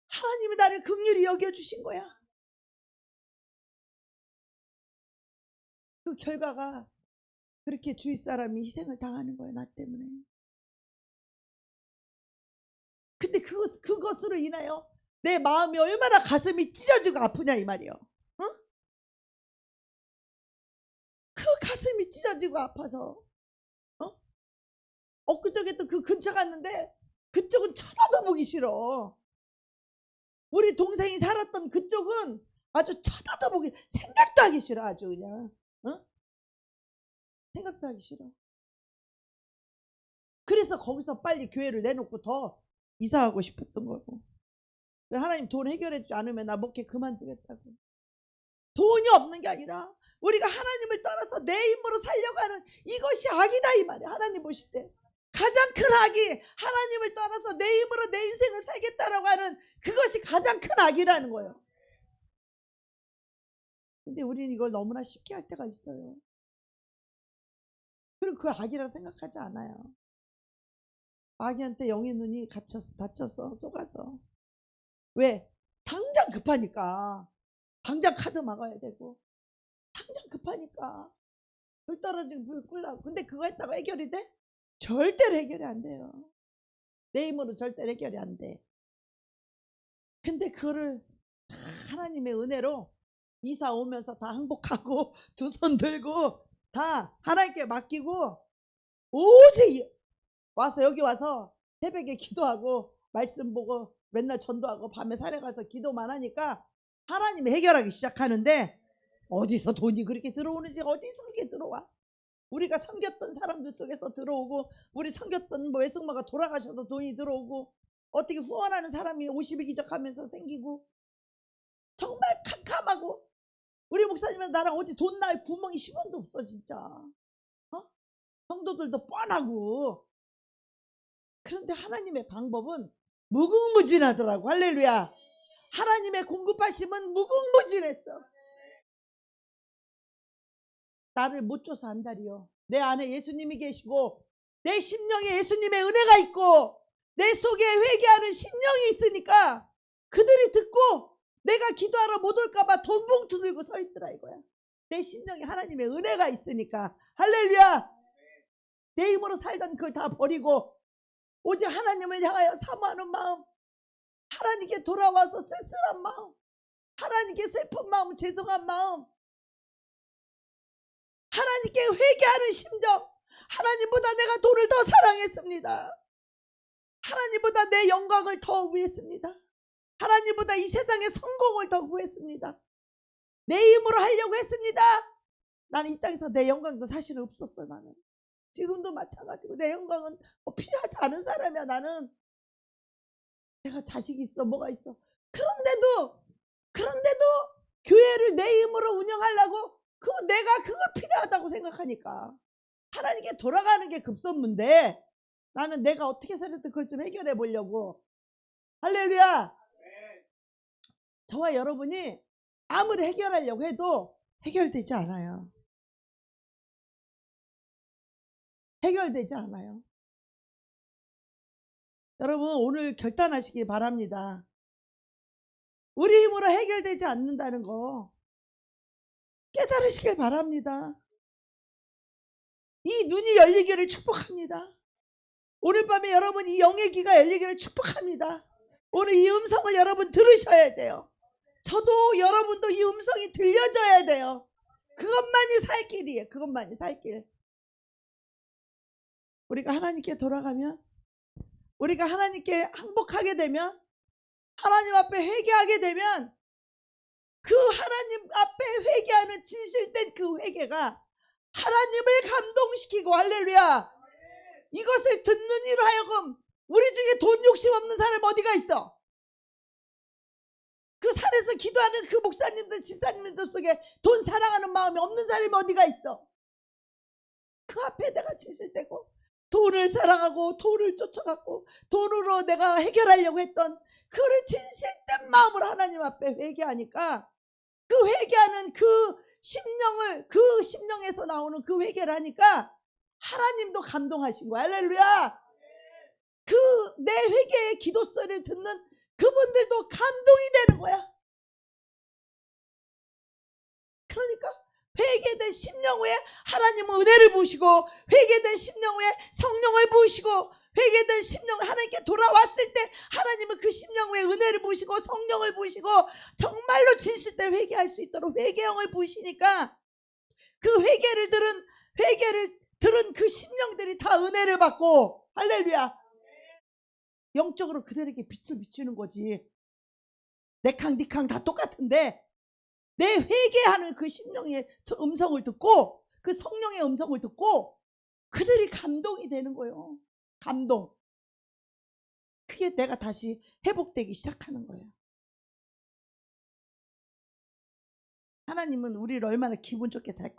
하나님이 나를 긍휼히 여겨주신 거야. 그 결과가 그렇게 주위 사람이 희생을 당하는 거예요. 나 때문에. 근데 그것으로 인하여 내 마음이 얼마나 가슴이 찢어지고 아프냐 이 말이에요. 그 가슴이 찢어지고 아파서 엊그저께 또 그 근처 갔는데 그쪽은 쳐다도 보기 싫어. 우리 동생이 살았던 그쪽은 아주 쳐다도 보기, 생각도 하기 싫어. 아주 그냥 생각도 하기 싫어. 그래서 거기서 빨리 교회를 내놓고 더 이사하고 싶었던 거고. 하나님 돈 해결해 주지 않으면 나 목회 그만두겠다고. 돈이 없는 게 아니라 우리가 하나님을 떠나서 내 힘으로 살려고 하는 이것이 악이다 이 말이야. 하나님 보실 때 가장 큰 악이 하나님을 떠나서 내 힘으로 내 인생을 살겠다라고 하는 그것이 가장 큰 악이라는 거예요. 근데 우리는 이걸 너무나 쉽게 할 때가 있어요. 그리고 그걸 악이라고 생각하지 않아요. 마귀한테 영의 눈이 닫혀서 속아서. 왜? 당장 급하니까. 당장 카드 막아야 되고 당장 급하니까 불 떨어지고 불 끄려고. 근데 그거 했다고 해결이 돼? 절대로 해결이 안 돼요. 내 힘으로 절대로 해결이 안 돼. 근데 그거를 하나님의 은혜로 이사 오면서 다 항복하고 두 손 들고 다 하나님께 맡기고 오직 와서 여기 와서 새벽에 기도하고 말씀 보고 맨날 전도하고 밤에 산에 가서 기도만 하니까 하나님이 해결하기 시작하는데 어디서 돈이 그렇게 들어오는지, 어디서 그렇게 들어와. 우리가 섬겼던 사람들 속에서 들어오고, 우리 섬겼던 외숙모가 돌아가셔도 돈이 들어오고, 어떻게 후원하는 사람이 50일 기적하면서 생기고, 정말 캄캄하고, 우리 목사님은 나랑 어디 돈 날 구멍이 10원도 없어 진짜. 성도들도 뻔하고. 그런데 하나님의 방법은 무궁무진하더라고. 할렐루야. 하나님의 공급하심은 무궁무진했어. 나를 못 줘서 안달이요. 내 안에 예수님이 계시고 내 심령에 예수님의 은혜가 있고 내 속에 회개하는 심령이 있으니까 그들이 듣고 내가 기도하러 못 올까봐 돈 봉투 들고 서 있더라 이거야. 내 심령에 하나님의 은혜가 있으니까. 할렐루야. 내 힘으로 살던 그걸 다 버리고 오직 하나님을 향하여 사모하는 마음, 하나님께 돌아와서 쓸쓸한 마음, 하나님께 슬픈 마음, 죄송한 마음, 하나님께 회개하는 심정. 하나님보다 내가 돈을 더 사랑했습니다. 하나님보다 내 영광을 더 구했습니다. 하나님보다 이 세상의 성공을 더 구했습니다. 내 힘으로 하려고 했습니다. 나는 이 땅에서 내 영광도 사실은 없었어. 나는 지금도 마찬가지고 내 영광은 필요하지 않은 사람이야. 나는 내가 자식이 있어, 뭐가 있어. 그런데도 교회를 내 힘으로 운영하려고 내가 그거 필요하다고 생각하니까 하나님께 돌아가는 게 급선무인데 나는 내가 어떻게 해서든 그걸 좀 해결해 보려고. 할렐루야. 저와 여러분이 아무리 해결하려고 해도 해결되지 않아요. 해결되지 않아요. 여러분 오늘 결단하시기 바랍니다. 우리 힘으로 해결되지 않는다는 거 깨달으시길 바랍니다. 이 눈이 열리기를 축복합니다. 오늘 밤에 여러분 이 영의 귀가 열리기를 축복합니다. 오늘 이 음성을 여러분 들으셔야 돼요. 저도 여러분도 이 음성이 들려져야 돼요. 그것만이 살 길이에요. 그것만이 살 길. 우리가 하나님께 돌아가면, 우리가 하나님께 항복하게 되면, 하나님 앞에 회개하게 되면 그 하나님 앞에 회개하는 진실된 그 회개가 하나님을 감동시키고, 할렐루야, 이것을 듣는 이로 하여금 우리 중에 돈 욕심 없는 사람 어디가 있어? 그 산에서 기도하는 그 목사님들 집사님들 속에 돈 사랑하는 마음이 없는 사람이 어디가 있어? 그 앞에 내가 진실되고 돈을 사랑하고 돈을 쫓아가고 돈으로 내가 해결하려고 했던 그를 진실된 마음으로 하나님 앞에 회개하니까 그 회개하는 그 심령을, 그 심령에서 나오는 그 회개를 하니까 하나님도 감동하신 거야. 할렐루야. 그 내 회개의 기도 소리를 듣는 그분들도 감동이 되는 거야. 그러니까 회개된 심령 후에 하나님은 은혜를 부으시고, 회개된 심령 후에 성령을 부으시고, 회개된 심령 하나님께 돌아왔을 때 하나님은 그 심령 후에 은혜를 부으시고 성령을 부으시고 정말로 진실된 회개할 수 있도록 회개형을 부으시니까 그 회개를 들은 그 심령들이 다 은혜를 받고, 할렐루야, 영적으로 그들에게 빛을 비추는 거지. 내 캉, 니 캉 다 똑같은데 내 회개하는 그 심령의 음성을 듣고, 그 성령의 음성을 듣고 그들이 감동이 되는 거예요. 감동. 그게 내가 다시 회복되기 시작하는 거예요. 하나님은 우리를 얼마나 기분 좋게 잘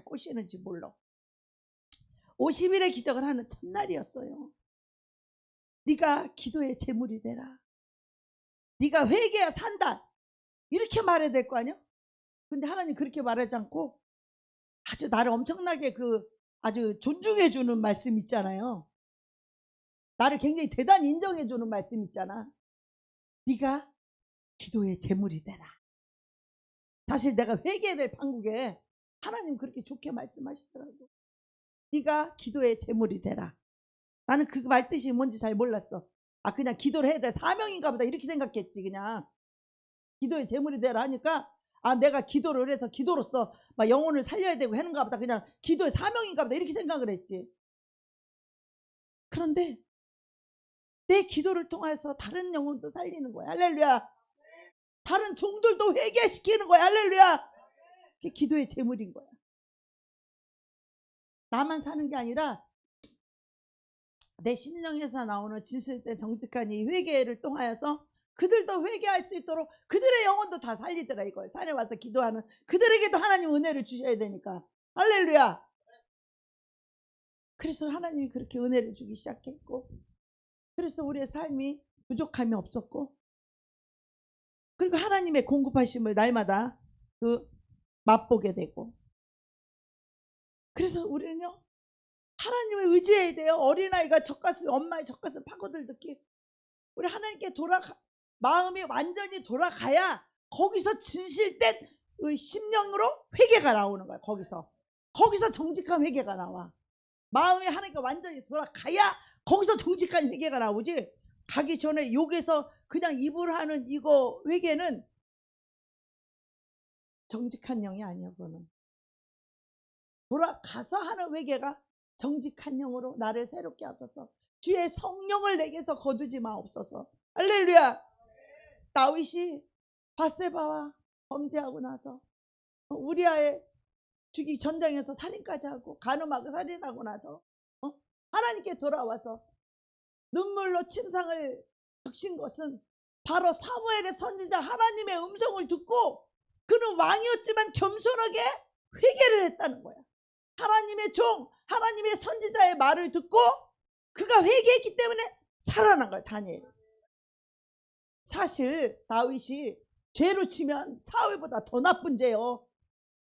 꼬시는지 몰라. 50일의 기적을 하는 첫날이었어요. 네가 기도의 제물이 되라. 네가 회개야 산다. 이렇게 말해야 될 거 아니야? 근데 하나님 그렇게 말하지 않고 아주 나를 엄청나게 아주 존중해 주는 말씀 있잖아요. 나를 굉장히 대단히 인정해 주는 말씀 있잖아. 네가 기도의 제물이 되라. 사실 내가 회개해야 될 판국에 하나님 그렇게 좋게 말씀하시더라고. 네가 기도의 제물이 되라. 나는 그 말 뜻이 뭔지 잘 몰랐어. 그냥 기도를 해야 돼, 사명인가 보다 이렇게 생각했지. 그냥 기도의 제물이 되라 하니까 내가 기도를 해서 기도로서 막 영혼을 살려야 되고 하는가 보다, 그냥 기도의 사명인가 보다 이렇게 생각을 했지. 그런데 내 기도를 통해서 다른 영혼도 살리는 거야. 할렐루야. 다른 종들도 회개시키는 거야. 할렐루야. 그게 기도의 제물인 거야. 나만 사는 게 아니라 내 심령에서 나오는 진실된 정직한 이 회개를 통하여서 그들도 회개할 수 있도록 그들의 영혼도 다 살리더라 이거예요. 산에 와서 기도하는 그들에게도 하나님 은혜를 주셔야 되니까. 할렐루야. 그래서 하나님이 그렇게 은혜를 주기 시작했고, 그래서 우리의 삶이 부족함이 없었고, 그리고 하나님의 공급하심을 날마다 맛보게 되고, 그래서 우리는요 하나님을 의지해야 돼요. 어린아이가 젖가슴, 엄마의 젖가슴 파고들 듣기, 우리 하나님께 마음이 완전히 돌아가야 거기서 진실된 심령으로 회개가 나오는 거야. 거기서 정직한 회개가 나와. 마음이 하나님께 완전히 돌아가야 거기서 정직한 회개가 나오지. 가기 전에 욕에서 그냥 입을 하는 이거 회개는 정직한 영이 아니야. 그거는 돌아가서 하는 회개가 정직한 영으로 나를 새롭게 하소서. 주의 성령을 내게서 거두지 마옵소서. 할렐루야. 다윗이 밧세바와 범죄하고 나서 우리아의 죽이 전장에서 살인까지 하고 간음하고 살인하고 나서 하나님께 돌아와서 눈물로 침상을 적신 것은 바로 사무엘의 선지자 하나님의 음성을 듣고 그는 왕이었지만 겸손하게 회개를 했다는 거야. 하나님의 종, 하나님의 선지자의 말을 듣고 그가 회개했기 때문에 살아난 거야. 다니엘. 사실 다윗이 죄로 치면 사울보다 더 나쁜 죄요.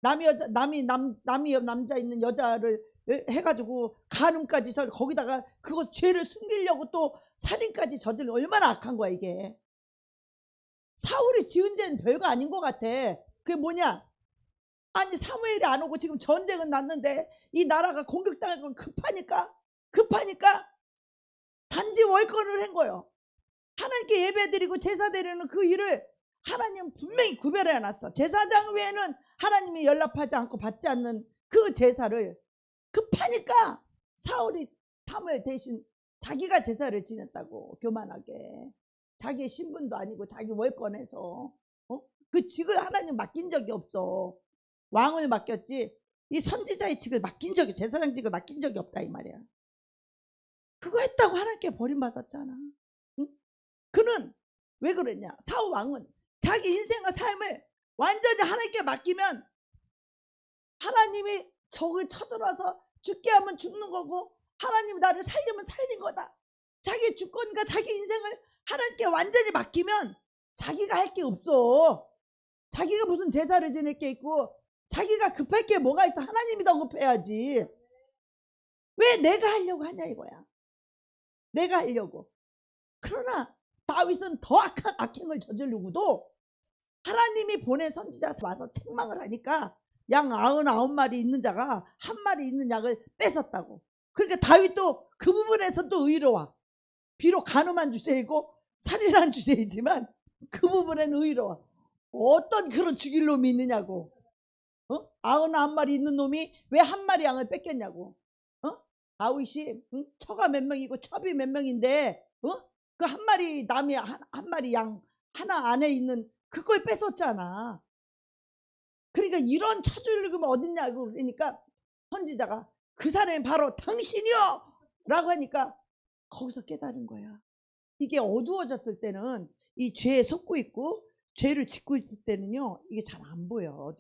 남이 남자 있는 여자를 해가지고 간음까지 거기다가 그거 죄를 숨기려고 또 살인까지 저지른 얼마나 악한 거야 이게. 사울이 지은 죄는 별거 아닌 것 같아. 그게 뭐냐? 아니 사무엘이 안 오고 지금 전쟁은 났는데 이 나라가 공격당할 건 급하니까 단지 월권을 한 거예요. 하나님께 예배드리고 제사 드리는 그 일을 하나님은 분명히 구별해 놨어. 제사장 외에는 하나님이 연락하지 않고 받지 않는 그 제사를 급하니까 사울이 사무엘 대신 자기가 제사를 지냈다고 교만하게. 자기의 신분도 아니고 자기 월권에서 그 직을 하나님 맡긴 적이 없어. 왕을 맡겼지 이 선지자의 직을 맡긴 적이, 제사장 직을 맡긴 적이 없다 이 말이야. 그거 했다고 하나님께 버림받았잖아. 응? 그는 왜 그랬냐? 사울 왕은 자기 인생과 삶을 완전히 하나님께 맡기면 하나님이 적을 쳐들어와서 죽게 하면 죽는 거고 하나님이 나를 살리면 살린 거다. 자기 주권과 자기 인생을 하나님께 완전히 맡기면 자기가 할 게 없어. 자기가 무슨 제사를 지낼 게 있고 자기가 급할 게 뭐가 있어. 하나님이 더 급해야지. 왜 내가 하려고 하냐 이거야. 내가 하려고. 그러나 다윗은 더 악한 악행을 저지르고도 하나님이 보낸 선지자 와서 책망을 하니까 양 99마리 있는 자가 한 마리 있는 양을 뺏었다고. 그러니까 다윗도 그 부분에서 또 의로워. 비록 간음한 주제이고 살인한 주제이지만 그 부분에는 의로워. 어떤 그런 죽일 놈이 있느냐고. 99마리 있는 놈이 왜 한 마리 양을 뺏겼냐고. 다윗이 처가 몇 명이고 첩이 몇 명인데 그 한 마리 남이 한 마리 양 하나 안에 있는 그걸 뺏었잖아. 그러니까 이런 처줄름이 어딨냐고. 그러니까 선지자가 그 사람이 바로 당신이요 라고 하니까 거기서 깨달은 거야. 이게 어두워졌을 때는 이 죄에 속고 있고 죄를 짓고 있을 때는요 이게 잘 안 보여.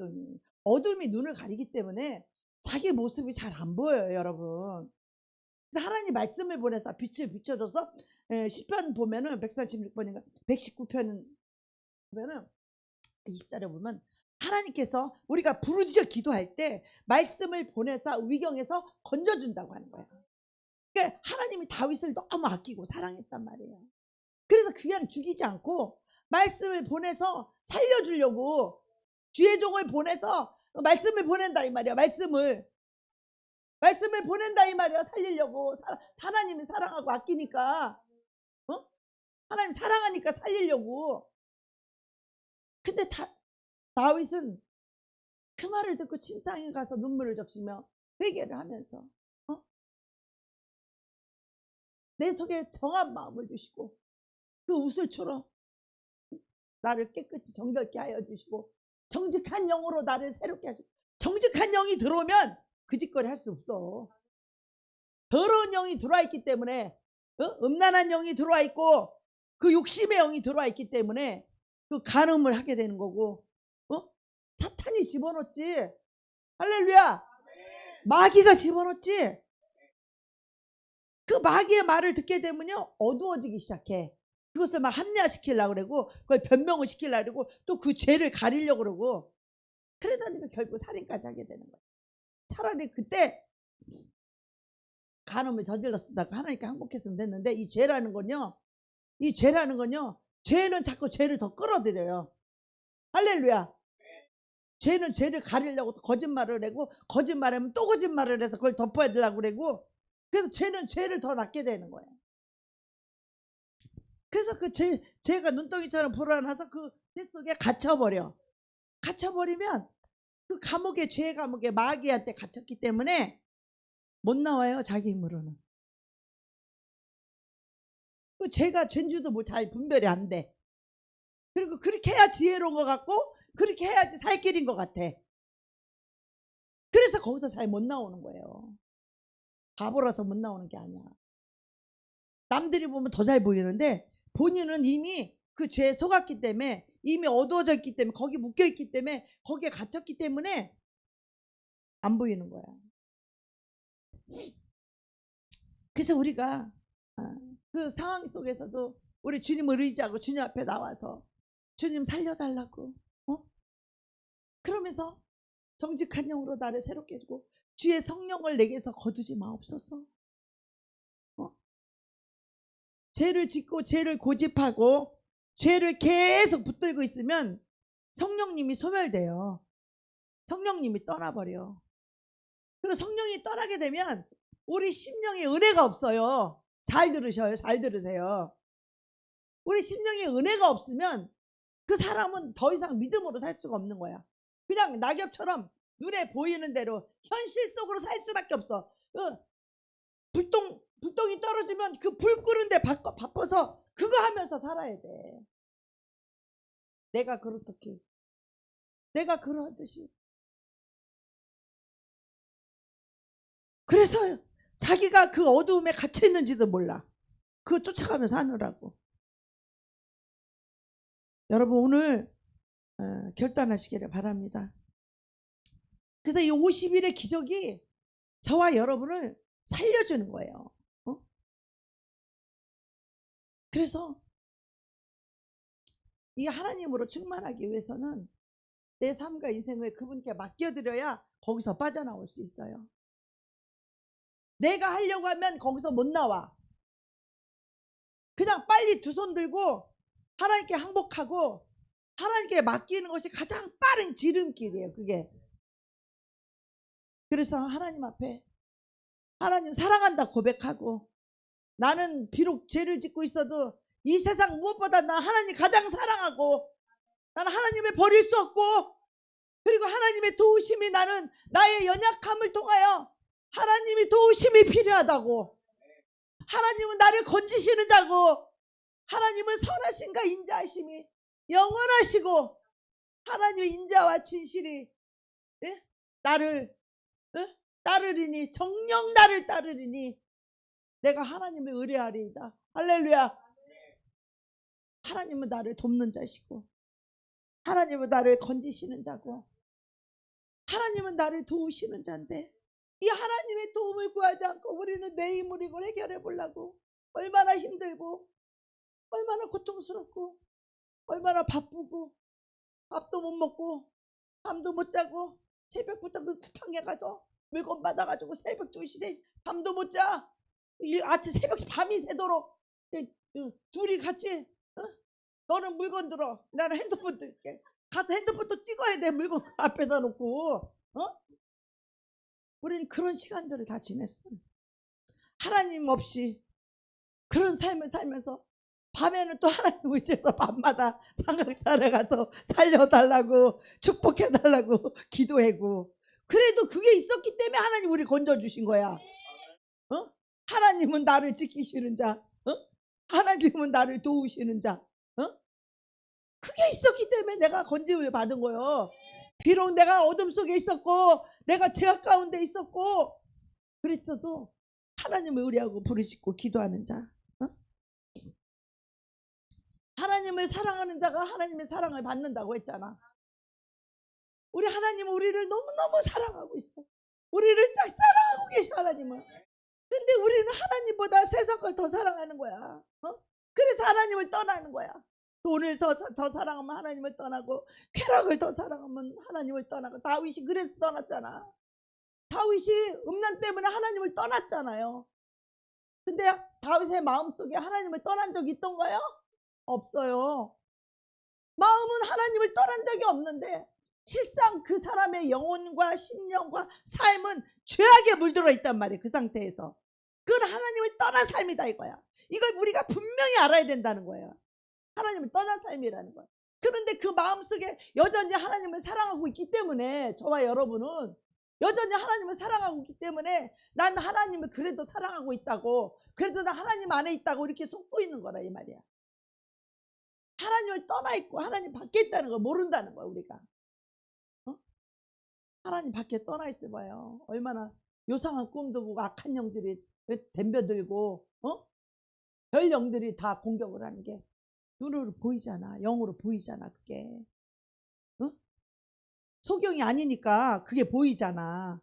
어둠이 눈을 가리기 때문에 자기 모습이 잘 안 보여요 여러분. 그래서 하나님 말씀을 보내서 빛을 비춰줘서 시편 보면은 146번인가 119편 보면은 20절에 보면 하나님께서 우리가 부르짖어 기도할 때 말씀을 보내서 위경에서 건져준다고 하는 거야. 그러니까 하나님이 다윗을 너무 아끼고 사랑했단 말이에요. 그래서 그냥 죽이지 않고 말씀을 보내서 살려주려고 주의 종을 보내서 말씀을 보낸다 이 말이야. 말씀을 보낸다 이 말이야. 살리려고. 하나님이 사랑하고 아끼니까 하나님 사랑하니까 살리려고. 근데 다윗은 그 말을 듣고 침상에 가서 눈물을 적시며 회개를 하면서 내 속에 정한 마음을 주시고 그 우슬초로 나를 깨끗이 정결케 하여 주시고 정직한 영으로 나를 새롭게 하시고. 정직한 영이 들어오면 그 짓거리 할 수 없어. 더러운 영이 들어와 있기 때문에 음란한 영이 들어와 있고 그 욕심의 영이 들어와 있기 때문에 그 간음을 하게 되는 거고 사탄이 집어넣지. 할렐루야. 마귀가 집어넣지. 그 마귀의 말을 듣게 되면요 어두워지기 시작해. 그것을 막 합리화시키려고 그러고 그걸 변명을 시키려고 그러고 또 그 죄를 가리려고 그러고 그러다 보니까 결국 살인까지 하게 되는 거야. 차라리 그때 간음을 저질렀다가 하나님께 항복했으면 됐는데 이 죄라는 건요 죄는 자꾸 죄를 더 끌어들여요. 할렐루야. 죄는 죄를 가리려고 또 거짓말을 하고 거짓말하면 또 거짓말을 해서 그걸 덮어야 되려고 그러고 그래서 죄는 죄를 더 낳게 되는 거예요. 그래서 그 죄가 눈덩이처럼 불어나서 그 죄 속에 갇혀버려. 갇혀버리면 그 감옥에, 죄 감옥에 마귀한테 갇혔기 때문에 못 나와요. 자기 힘으로는. 그 죄가 죄인지도 뭐 잘 분별이 안 돼. 그리고 그렇게 해야 지혜로운 것 같고 그렇게 해야지 살 길인 것 같아. 그래서 거기서 잘 못 나오는 거예요. 바보라서 못 나오는 게 아니야. 남들이 보면 더 잘 보이는데 본인은 이미 그 죄에 속았기 때문에, 이미 어두워져 있기 때문에, 거기 묶여 있기 때문에, 거기에 갇혔기 때문에 안 보이는 거야. 그래서 우리가 그 상황 속에서도 우리 주님을 의지하고 주님 앞에 나와서 주님 살려달라고, 그러면서 정직한 영으로 나를 새롭게 해주고 주의 성령을 내게서 거두지 마옵소서. 죄를 짓고 죄를 고집하고 죄를 계속 붙들고 있으면 성령님이 소멸돼요. 성령님이 떠나버려. 그리고 성령이 떠나게 되면 우리 심령에 은혜가 없어요. 잘 들으셔요. 잘 들으세요. 우리 심령에 은혜가 없으면 그 사람은 더 이상 믿음으로 살 수가 없는 거야. 그냥 낙엽처럼 눈에 보이는 대로 현실 속으로 살 수밖에 없어. 불똥이 떨어지면 그 불 끄는데 바빠서 그거 하면서 살아야 돼. 내가 그렇듯이, 내가 그러듯이. 그래서 자기가 그 어두움에 갇혀 있는지도 몰라. 그거 쫓아가면서 하느라고. 여러분 오늘 결단하시기를 바랍니다. 그래서 이 50일의 기적이 저와 여러분을 살려주는 거예요. 그래서 이 하나님으로 충만하기 위해서는 내 삶과 인생을 그분께 맡겨드려야 거기서 빠져나올 수 있어요. 내가 하려고 하면 거기서 못 나와. 그냥 빨리 두 손 들고 하나님께 항복하고 하나님께 맡기는 것이 가장 빠른 지름길이에요. 그게. 그래서 하나님 앞에 하나님 사랑한다 고백하고, 나는 비록 죄를 짓고 있어도 이 세상 무엇보다 나 하나님 가장 사랑하고, 나는 하나님을 버릴 수 없고, 그리고 하나님의 도우심이, 나는 나의 연약함을 통하여 하나님이 도우심이 필요하다고, 하나님은 나를 건지시는 자고, 하나님은 선하신가 인자하심이 영원하시고, 하나님의 인자와 진실이 나를 따르리니, 정녕 나를 따르리니 내가 하나님을 의뢰하리이다. 할렐루야. 하나님은 나를 돕는 자시고, 하나님은 나를 건지시는 자고, 하나님은 나를 도우시는 자인데, 이 하나님의 도움을 구하지 않고 우리는 내 힘으로 이걸 해결해 보려고 얼마나 힘들고 얼마나 고통스럽고 얼마나 바쁘고 밥도 못 먹고 잠도 못 자고 새벽부터 그 쿠팡에 가서 물건 받아가지고 새벽 2시 3시 잠도 못 자. 아침 새벽 밤이 새도록 둘이 같이, 너는 물건 들어, 나는 핸드폰 들게. 가서 핸드폰 또 찍어야 돼. 물건 앞에다 놓고. 우리는 그런 시간들을 다 지냈어. 하나님 없이 그런 삶을 살면서 밤에는 또 하나님 의지해서 밤마다 삼각산에 가서 살려달라고 축복해달라고 기도하고, 그래도 그게 있었기 때문에 하나님 우리 건져주신 거야. 하나님은 나를 지키시는 자, 하나님은 나를 도우시는 자, 그게 있었기 때문에 내가 건짐을 받은 거예요. 비록 내가 어둠 속에 있었고 내가 죄악 가운데 있었고 그랬어도 하나님을 의뢰하고 부르짖고 기도하는 자, 하나님을 사랑하는 자가 하나님의 사랑을 받는다고 했잖아. 우리 하나님은 우리를 너무너무 사랑하고 있어. 우리를 짝사랑하고 계셔 하나님은. 근데 우리는 하나님보다 세상을 더 사랑하는 거야. 그래서 하나님을 떠나는 거야. 돈을 더 사랑하면 하나님을 떠나고, 쾌락을 더 사랑하면 하나님을 떠나고. 다윗이 그래서 떠났잖아. 다윗이 음란 때문에 하나님을 떠났잖아요. 근데 다윗의 마음속에 하나님을 떠난 적이 있던가요? 없어요. 마음은 하나님을 떠난 적이 없는데 실상 그 사람의 영혼과 심령과 삶은 죄악에 물들어 있단 말이에요. 그 상태에서 그건 하나님을 떠난 삶이다 이거야. 이걸 우리가 분명히 알아야 된다는 거예요. 하나님을 떠난 삶이라는 거예요. 그런데 그 마음속에 여전히 하나님을 사랑하고 있기 때문에, 저와 여러분은 여전히 하나님을 사랑하고 있기 때문에 난 하나님을 그래도 사랑하고 있다고, 그래도 나 하나님 안에 있다고 이렇게 속고 있는 거라 이 말이야. 하나님을 떠나 있고 하나님 밖에 있다는 걸 모른다는 거야 우리가. 하나님 밖에 떠나 있어 봐요. 얼마나 요상한 꿈도 보고 악한 영들이 덤벼들고 별 영들이 다 공격을 하는 게 눈으로 보이잖아. 영으로 보이잖아. 그게 소경이 아니니까 그게 보이잖아.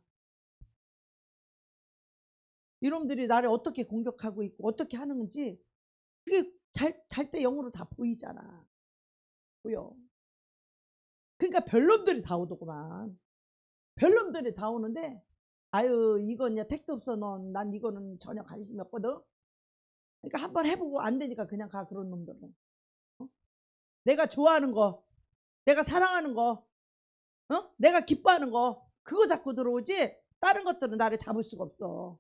이놈들이 나를 어떻게 공격하고 있고 어떻게 하는 건지 그게 잘 때 영으로 다 보이잖아. 보여. 그러니까 별놈들이 다 오더구만. 별놈들이 다 오는데 아유 이건 야 택도 없어 난 이거는 전혀 관심이 없거든. 그러니까 한번 해보고 안 되니까 그냥 가. 그런 놈들은 내가 좋아하는 거, 내가 사랑하는 거, 내가 기뻐하는 거 그거 자꾸 들어오지 다른 것들은 나를 잡을 수가 없어.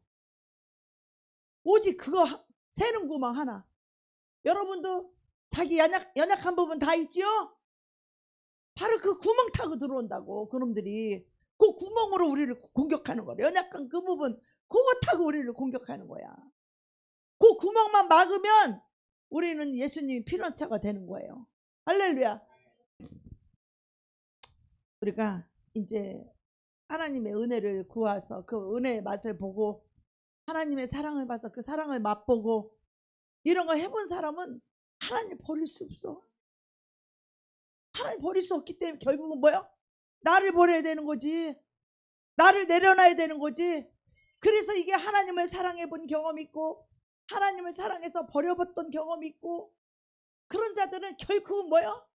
오직 그거 새는 구멍 하나. 여러분도 자기 연약한 부분 다 있지요? 바로 그 구멍 타고 들어온다고. 그놈들이 그 구멍으로 우리를 공격하는 거야. 연약한 그 부분 그거 타고 우리를 공격하는 거야. 그 구멍만 막으면 우리는 예수님이 피난처가 되는 거예요. 할렐루야. 우리가 이제 하나님의 은혜를 구하서 그 은혜의 맛을 보고 하나님의 사랑을 봐서 그 사랑을 맛보고 이런 거 해본 사람은 하나님 버릴 수 없어. 하나님 버릴 수 없기 때문에 결국은 뭐야? 나를 버려야 되는 거지. 나를 내려놔야 되는 거지. 그래서 이게 하나님을 사랑해 본 경험이 있고 하나님을 사랑해서 버려봤던 경험이 있고 그런 자들은 결국은 뭐야?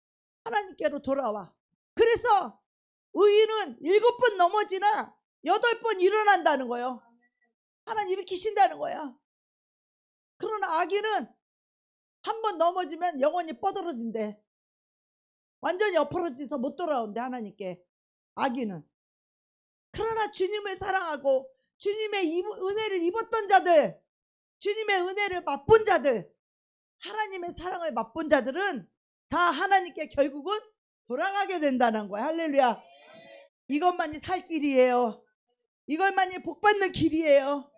하나님께로 돌아와. 그래서 의인은 7번 넘어지나 8번 일어난다는 거예요. 하나님 일으키신다는 거야. 그러나 악인은 한 번 넘어지면 영원히 뻗어진대. 완전히 엎어져서 못 돌아온대 하나님께. 악인은. 그러나 주님을 사랑하고 주님의 은혜를 입었던 자들, 주님의 은혜를 맛본 자들, 하나님의 사랑을 맛본 자들은 다 하나님께 결국은 돌아가게 된다는 거야. 할렐루야. 이것만이 살 길이에요. 이것만이 복받는 길이에요.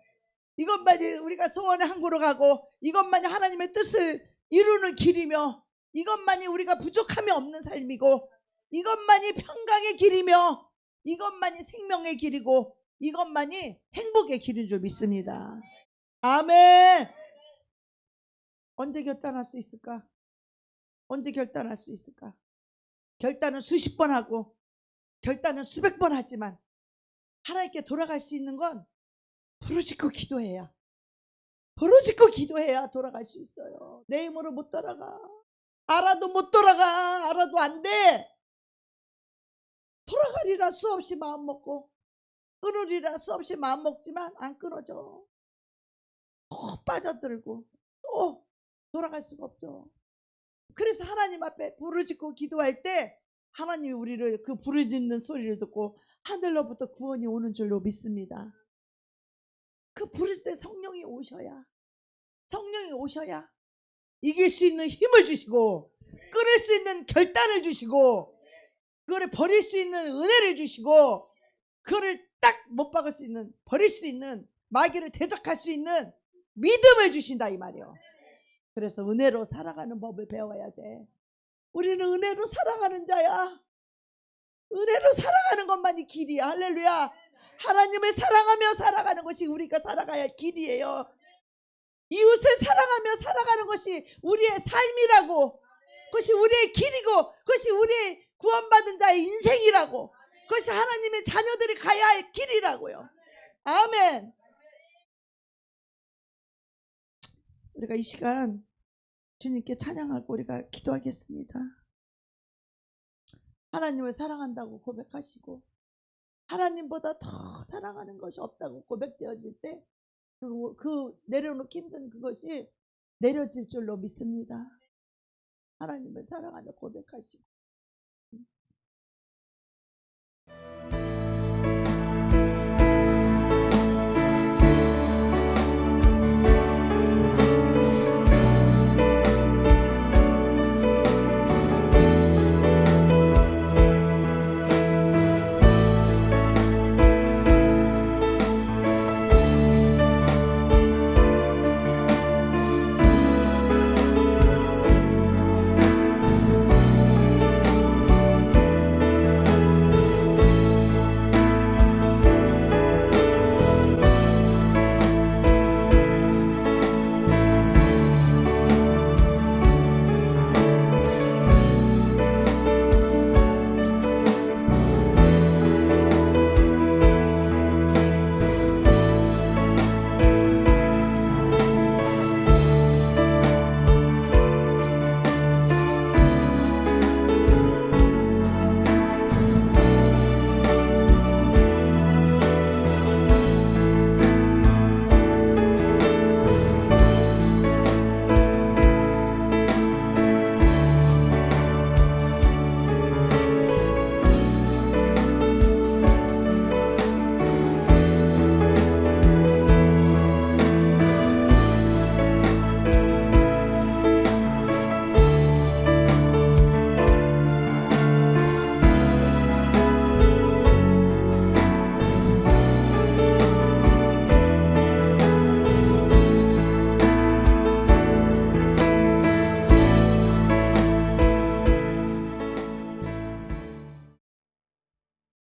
이것만이 우리가 소원의 항구로 가고 이것만이 하나님의 뜻을 이루는 길이며 이것만이 우리가 부족함이 없는 삶이고 이것만이 평강의 길이며 이것만이 생명의 길이고 이것만이 행복의 길인 줄 믿습니다. 아멘. 언제 결단할 수 있을까? 언제 결단할 수 있을까? 결단은 수십 번 하고 결단은 수백 번 하지만 하나님께 돌아갈 수 있는 건 부르짖고 기도해야, 부르짖고 기도해야 돌아갈 수 있어요. 내 힘으로 못 돌아가. 알아도 못 돌아가. 알아도 안 돼. 돌아가리라 수없이 마음 먹고 끊으리라 수없이 마음 먹지만 안 끊어져. 또 빠져들고 또 돌아갈 수가 없죠. 그래서 하나님 앞에 부르짖고 기도할 때 하나님이 우리를 그 부르짖는 소리를 듣고 하늘로부터 구원이 오는 줄로 믿습니다. 그 부르짖을 때 성령이 오셔야, 성령이 오셔야 이길 수 있는 힘을 주시고 끊을 수 있는 결단을 주시고 그거를 버릴 수 있는 은혜를 주시고 그거를 딱 못 박을 수 있는, 버릴 수 있는, 마귀를 대적할 수 있는 믿음을 주신다 이 말이요. 그래서 은혜로 살아가는 법을 배워야 돼. 우리는 은혜로 살아가는 자야. 은혜로 살아가는 것만이 길이야. 할렐루야. 하나님을 사랑하며 살아가는 것이 우리가 살아가야 할 길이에요. 이웃을 사랑하며 살아가는 것이 우리의 삶이라고, 그것이 우리의 길이고 그것이 우리의 구원받은 자의 인생이라고, 그것이 하나님의 자녀들이 가야 할 길이라고요. 아멘. 우리가 이 시간 주님께 찬양하고 우리가 기도하겠습니다. 하나님을 사랑한다고 고백하시고 하나님보다 더 사랑하는 것이 없다고 고백되어질 때 그 내려놓기 힘든 그것이 내려질 줄로 믿습니다. 하나님을 사랑하며 고백하시고